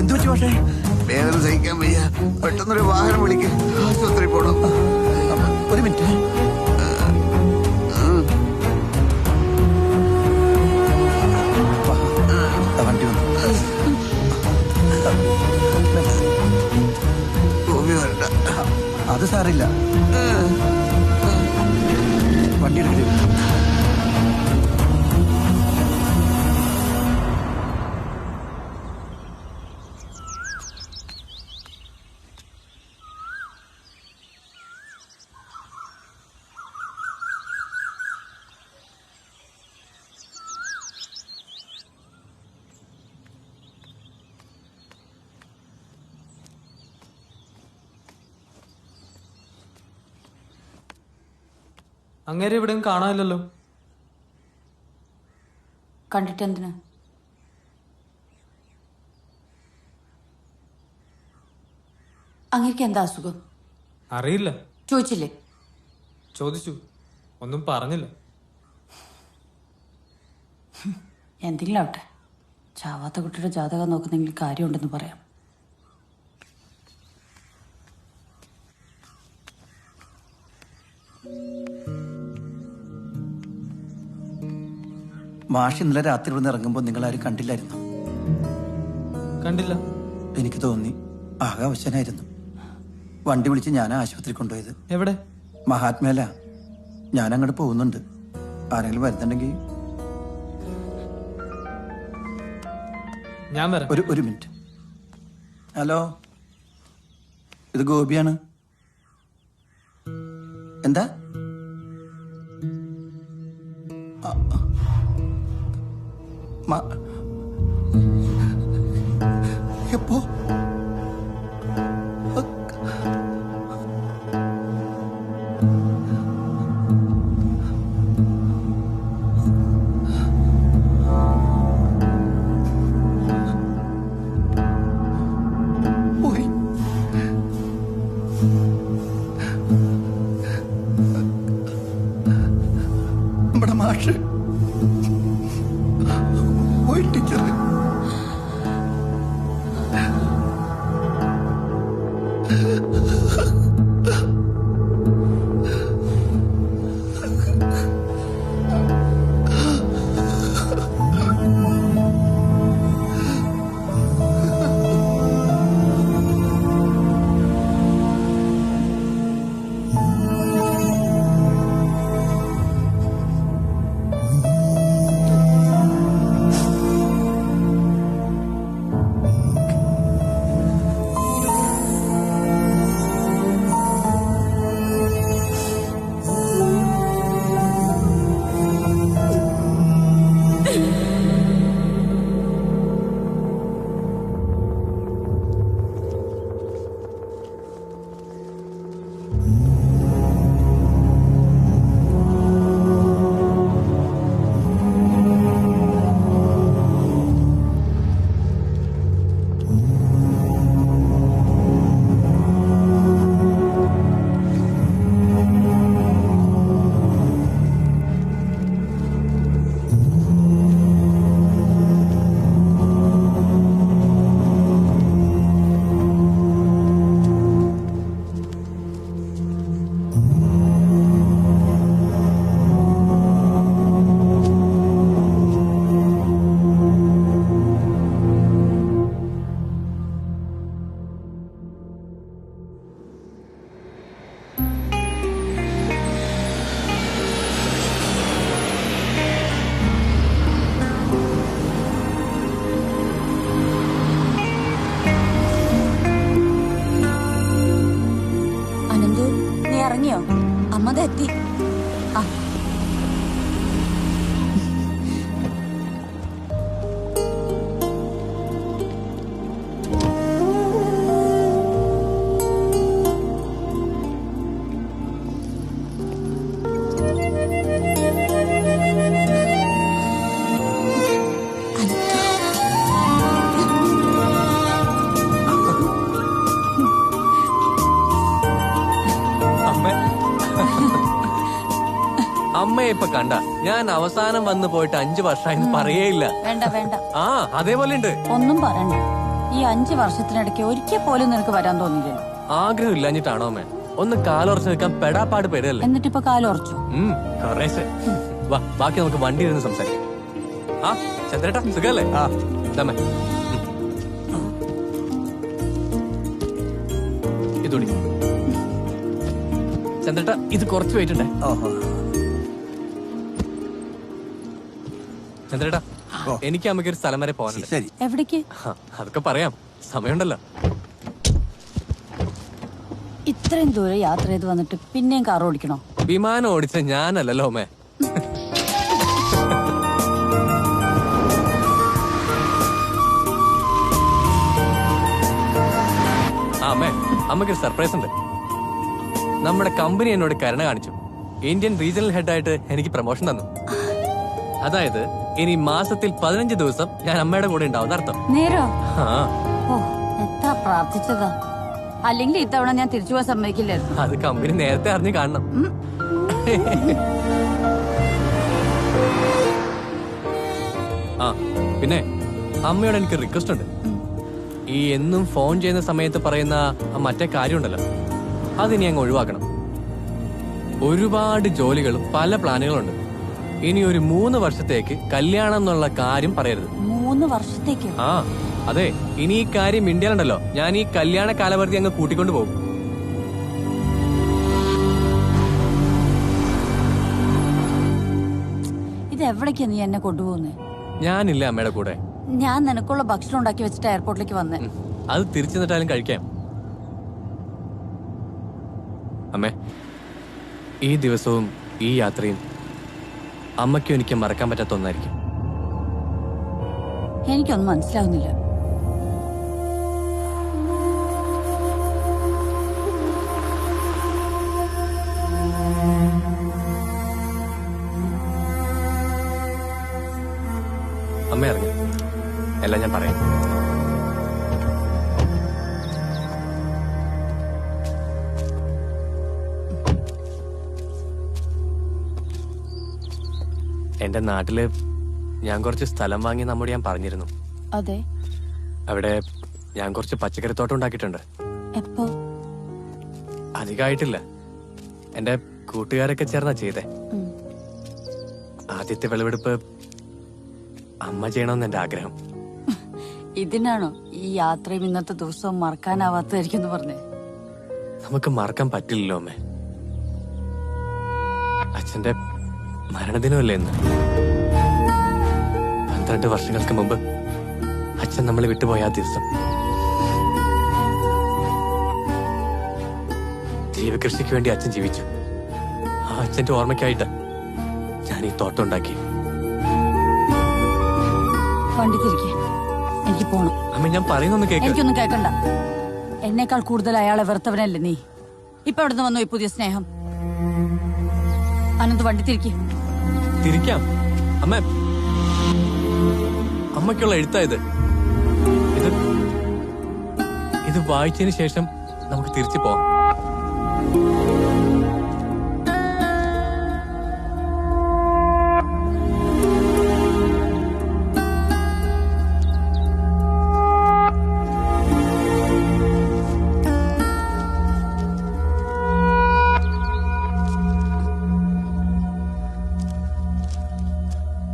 എന്തു പറ്റി പക്ഷേ? വേദന സഹിക്കാൻ വയ്യ. പെട്ടെന്നൊരു വാഹനം വിളിക്ക്. ആശുപത്രി പോണം. ഒരു മിനിറ്റ്. വണ്ടി വന്നു. അത് സാറില്ല. വണ്ടി എടുക്കരുത്. അങ്ങേരെ എവിടെയും കാണാനില്ലല്ലോ. കണ്ടിട്ട് എന്തിനാ? അങ്ങേക്ക് എന്താ അസുഖം? അറിയില്ല. ചോദിച്ചില്ലേ? ചോദിച്ചു, ഒന്നും പറഞ്ഞില്ല. എന്തെങ്കിലും ആവട്ടെ, ചാവാത്ത കുട്ടിയുടെ ജാതകം നോക്കുന്നെങ്കിൽ കാര്യമുണ്ടെന്ന് പറയാം. മാഷ് ഇന്നലെ രാത്രി ഇവിടെ നിന്ന് ഇറങ്ങുമ്പോൾ നിങ്ങൾ ആരും കണ്ടില്ലായിരുന്നു? കണ്ടില്ല. എനിക്ക് തോന്നി ആകെ അവശനായിരുന്നു. വണ്ടി വിളിച്ച് ഞാനാ ആശുപത്രി കൊണ്ടുപോയത്. എവിടെ? മഹാത്മേല. ഞാൻ അങ്ങോട്ട് പോകുന്നുണ്ട്. ആരെങ്കിലും വരുന്നുണ്ടെങ്കിൽ ഞാൻ വരാം. ഒരു മിനിറ്റ്. ഹലോ, ഇത് ഗോപിയാണ്. എന്താ? എപ്പോ? നമ്മുടെ മാഷ് പോയി ടീച്ചർ. ഇറങ്ങിയോ? അമ്മ എത്തി. ആ അമ്മയെ ഇപ്പൊ കണ്ട ഞാൻ അവസാനം വന്നു പോയിട്ട് 5 വർഷമായി പറയേയില്ല. വേണ്ട വേണ്ട. ആ അതേപോലെ ഉണ്ട്. ഒന്നും പറയണ്ട. ഈ 5 വർഷത്തിനിടയ്ക്ക് ഒരിക്കൽ പോലും നിനക്ക് വരാൻ തോന്നിയില്ലല്ലോ. ആഗ്രഹം ഇല്ലാഞ്ഞിട്ടാണോ അമ്മേ? ഒന്ന് കാലുറച്ച് നിൽക്കാൻ പെടാപ്പാട് പെടുകയല്ലേ. എന്നിട്ടിപ്പോ കാലുറച്ചു. കുറേശ്ശെ. വാ, ബാക്കി നമുക്ക് വണ്ടി ഇരുന്ന് സംസാരിക്കാം. ആ ചന്ദ്രേട്ടാ, സുഖല്ലേ? ഇതമ്മേ, ഇതോടി. ചന്ദ്രേട്ടാ, ഇത് കുറച്ച് വെയിറ്റുണ്ടേ. ചന്ദ്രേട്ടാ, എനിക്ക് അമ്മയ്ക്ക് ഒരു സ്ഥലം വരെ പോകാനുണ്ട്. എവിടേക്ക്? അതൊക്കെ പറയാം, സമയമുണ്ടല്ലോ. ഇത്രയും ദൂരം യാത്ര ചെയ്ത് വന്നിട്ട് പിന്നെയും കാർ ഓടിക്കണോ? വിമാനം ഓടിച്ച ഞാനല്ലല്ലോ അമ്മേ. അമ്മേ, അമ്മയ്ക്കൊരു സർപ്രൈസ് ഉണ്ട്. നമ്മുടെ കമ്പനി എന്നോട് കരുണ കാണിച്ചു. ഇന്ത്യൻ റീജിയണൽ ഹെഡായിട്ട് എനിക്ക് പ്രൊമോഷൻ തന്നു. അതായത് ഇനി മാസത്തിൽ 15 ദിവസം ഞാൻ അമ്മയുടെ കൂടെ ഉണ്ടാവുന്ന അർത്ഥം. നേരോ? എത്ര പ്രാർത്ഥിച്ചതാ. അല്ലെങ്കിൽ ഇത്തവണ ഞാൻ തിരിച്ചു പോകാൻ സമ്മതിക്കില്ലായിരുന്നു. അത് കമ്പനി നേരത്തെ അറിഞ്ഞു കാണണം. ആ പിന്നെ അമ്മയോട് എനിക്ക് റിക്വസ്റ്റ് ഉണ്ട്. ഈ എന്നും ഫോൺ ചെയ്യുന്ന സമയത്ത് പറയുന്ന മറ്റേ കാര്യമുണ്ടല്ലോ, അതിനി അങ്ങ് ഒഴിവാക്കണം. ഒരുപാട് ജോലികളും പല പ്ലാനുകളുണ്ട്. ഇനി ഒരു 3 വർഷത്തേക്ക് കല്യാണം എന്നുള്ള കാര്യം പറയരുത്. 3 വർഷത്തേക്ക്? ആ അതെ, ഇനി ഈ കാര്യം മിണ്ടിയാലുണ്ടല്ലോ, ഞാൻ ഈ കല്യാണ കാലപരിധി അങ്ങ് കൂട്ടിക്കൊണ്ട് പോകും. ഇത് എവിടേക്കാ നീ എന്നെ കൊണ്ടുപോകുന്നേ? ഞാനില്ല അമ്മയുടെ കൂടെ. ഞാൻ നിനക്കുള്ള ഭക്ഷണം ഉണ്ടാക്കി വെച്ചിട്ട് എയർപോർട്ടിലേക്ക് വന്നേ. അത് തിരിച്ചു നിന്നിട്ടാലും കഴിക്കാം. അമ്മേ, ഈ ദിവസവും ഈ യാത്രയും അമ്മയ്ക്കും എനിക്ക് മറക്കാൻ പറ്റാത്ത ഒന്നായിരിക്കും. എനിക്കൊന്നും മനസ്സിലാവുന്നില്ല. അമ്മ ഇറങ്ങി, എല്ലാം ഞാൻ പറയാം. എന്റെ നാട്ടില് ഞാൻ കുറച്ച് സ്ഥലം വാങ്ങി നമ്മോട് ഞാൻ പറഞ്ഞിരുന്നു. അതെ. അവിടെ ഞാൻ കുറച്ച് പച്ചക്കറിത്തോട്ടം ഉണ്ടാക്കിയിട്ടുണ്ട്. എപ്പോ? അധികമായിട്ടില്ല. എന്റെ കൂട്ടുകാരൊക്കെ ചേർന്നാ ചെയ്തേ. ആദ്യത്തെ വിളവെടുപ്പ് അമ്മ ചെയ്യണമെന്ന് എന്റെ ആഗ്രഹം. ഇതിനാണോ ഈ യാത്രയും ഇന്നത്തെ ദിവസവും മറക്കാനാവാത്തതായിരിക്കും പറഞ്ഞേ? നമുക്ക് മറക്കാൻ പറ്റില്ലല്ലോ അമ്മേ. അച്ഛന്റെ മരണദിനമല്ലേ ഇന്ന്. 12 വർഷങ്ങൾക്ക് മുമ്പ് അച്ഛൻ നമ്മളെ വിട്ടുപോയ ആ ദിവസം. ജീവകൃഷിക്ക് വേണ്ടി അച്ഛൻ ജീവിച്ചു. ആ അച്ഛന്റെ ഓർമ്മയ്ക്കായിട്ട് ഞാൻ ഈ തോട്ടം ഉണ്ടാക്കി. വണ്ടി തിരികെ, എനിക്ക് പോണം. അമ്മ, ഞാൻ പറയുന്നൊന്ന് കേൾക്ക. എനിക്കൊന്നും കേൾക്കണ്ട. എന്നേക്കാൾ കൂടുതൽ അയാളെ വെറുത്തവനല്ലേ നീ. ഇപ്പൊ എവിടെ നിന്ന് വന്നു ഈ പുതിയ സ്നേഹം? അനന്ത്, വണ്ടി തിരികെ. തിരിക്കാം അമ്മ. അമ്മയ്ക്കുള്ള എഴുത്തായത്. ഇത് വായിച്ചതിന് ശേഷം നമുക്ക് തിരിച്ചു പോവാം.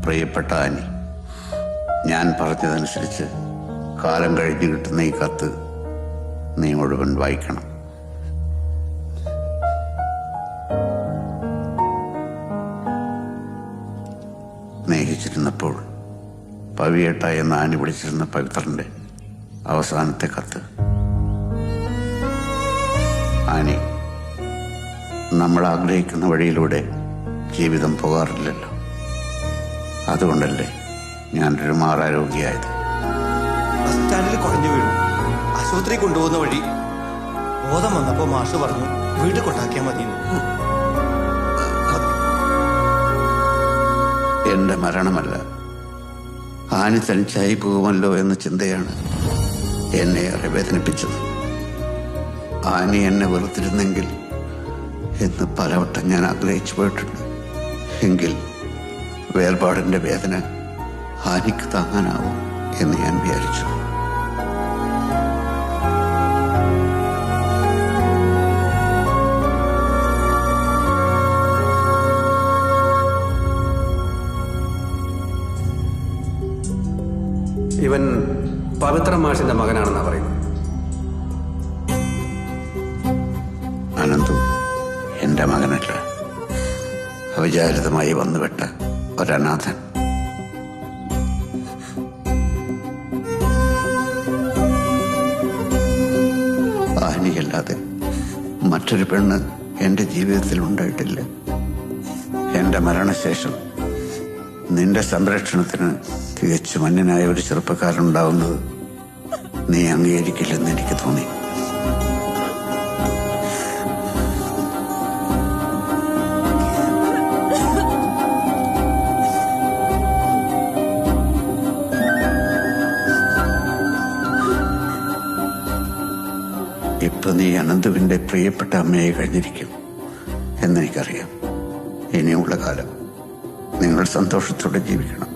പ്രിയപ്പെട്ട ആനി, ഞാൻ പറഞ്ഞതനുസരിച്ച് കാലം കഴിഞ്ഞു കിട്ടുന്ന ഈ കത്ത് നീ മുഴുവൻ വായിക്കണം. സ്നേഹിച്ചിരുന്നപ്പോൾ പവിയേട്ട എന്ന് ആനി വിളിച്ചിരുന്ന പവിത്രന്റെ അവസാനത്തെ കത്ത്. ആനി, നമ്മൾ ആഗ്രഹിക്കുന്ന വഴിയിലൂടെ ജീവിതം പോകാറില്ലല്ലോ. അതുകൊണ്ടല്ലേ ഞാനൊരു മാറാരോഗിയായത്. ബസ് സ്റ്റാൻഡിൽ കുഴഞ്ഞു വീണു. ആശുപത്രി കൊണ്ടുപോകുന്ന വഴി ബോധം വന്നപ്പോ മാഷ് പറഞ്ഞു വീട്ടിൽ കൊണ്ടാക്കിയാൽ മതി. എന്റെ മരണമല്ല, ആനി തനിച്ചായി പോകുമല്ലോ എന്ന ചിന്തയാണ് എന്നെ ഏറെ വേദനിപ്പിച്ചത്. ആനി എന്നെ വെറുത്തിരുന്നെങ്കിൽ എന്ന് പലവട്ടം ഞാൻ ആഗ്രഹിച്ചു പോയിട്ടുണ്ട്. എങ്കിൽ വേർപാടിന്റെ വേദന ആനിക്ക് താങ്ങാനാവും എന്ന് ഞാൻ വിചാരിച്ചു. ഇവൻ പവിത്ര മാഷിന്റെ മകനാണെന്നാ പറയുന്നത്. അനന്തു എന്റെ മകനല്ല, അവിചാരിതമായി വന്നുപെട്ട ഒരനാഥൻ. ആനിയല്ലാതെ മറ്റൊരു പെണ്ണ് എന്റെ ജീവിതത്തിൽ ഉണ്ടായിട്ടില്ല. എന്റെ മരണശേഷം നിന്റെ സംരക്ഷണത്തിന് തികച്ചും അന്യനായ ഒരു ചെറുപ്പക്കാരുണ്ടാവുന്നത് നീ അംഗീകരിക്കില്ലെന്ന് എനിക്ക് തോന്നി. ഇപ്പൊ നീ അനന്തുവിന്റെ പ്രിയപ്പെട്ട അമ്മയെ കഴിഞ്ഞിരിക്കും എന്നെനിക്കറിയാം. ഇനിയുള്ള കാലം നിങ്ങൾ സന്തോഷത്തോടെ ജീവിക്കണം.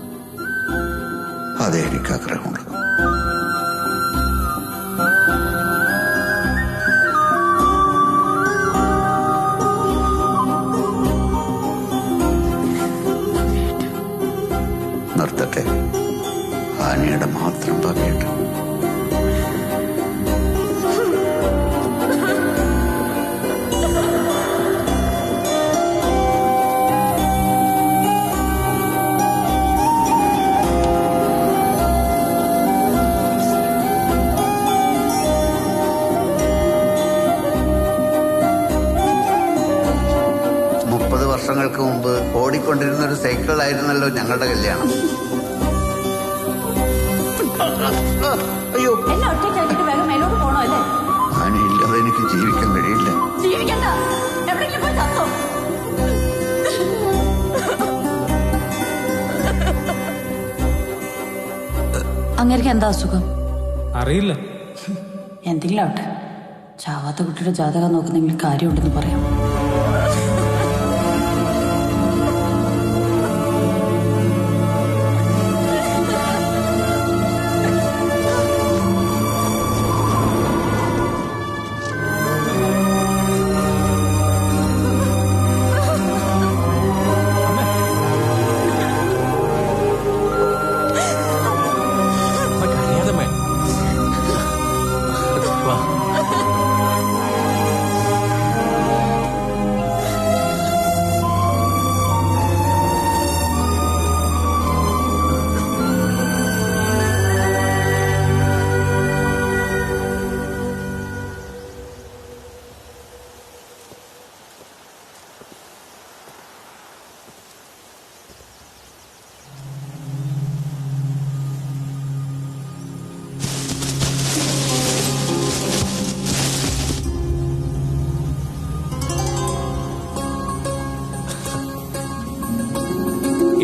അതേ എനിക്ക് ആഗ്രഹമുള്ളത്. നിർത്തട്ടെ, ആനയുടെ മാത്രം പറയട്ടെ. വർഷങ്ങൾക്ക് മുമ്പ് ഓടിക്കൊണ്ടിരുന്ന ഒരു സൈക്കിളായിരുന്നല്ലോ ഞങ്ങളുടെ കല്യാണം. അയ്യോ, എന്നെ ഒറ്റയ്ക്കാക്കിട്ട് വേഗം മേലോട്ട് പോണോ അല്ലേ? ആനയില്ലാതെ എനിക്ക് ജീവിക്കാൻ കഴിയില്ല. ജീവിക്കണ്ട, എവിടെയെങ്കിലും പോയി ചത്തോ. അങ്ങേർക്ക് എന്താ അസുഖം അറിയില്ല. എന്തെങ്കിലും ആവട്ടെ, ചാവാത്ത കുട്ടിയുടെ ജാതകം നോക്കുന്നെങ്കിൽ കാര്യമുണ്ടെന്ന് പറയാം.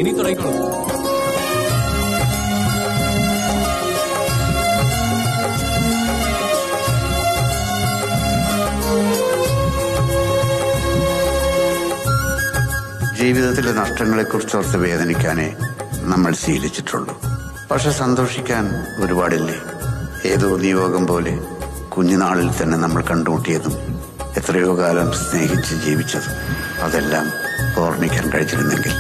ഇനി തുടങ്ങിക്കോളൂ. ജീവിതത്തിലെ നഷ്ടങ്ങളെക്കുറിച്ചോർത്ത് വേദനിക്കാനേ നമ്മൾ ശീലിച്ചിട്ടുള്ളൂ. പക്ഷെ സന്തോഷിക്കാൻ ഒരുപാടില്ലേ? ഏതോ നിയോഗം പോലെ കുഞ്ഞുനാളിൽ തന്നെ നമ്മൾ കണ്ടുമുട്ടിയതും എത്രയോ കാലം സ്നേഹിച്ച് ജീവിച്ചതും അതെല്ലാം ഓർമ്മിക്കാൻ കഴിഞ്ഞിരുന്നെങ്കിൽ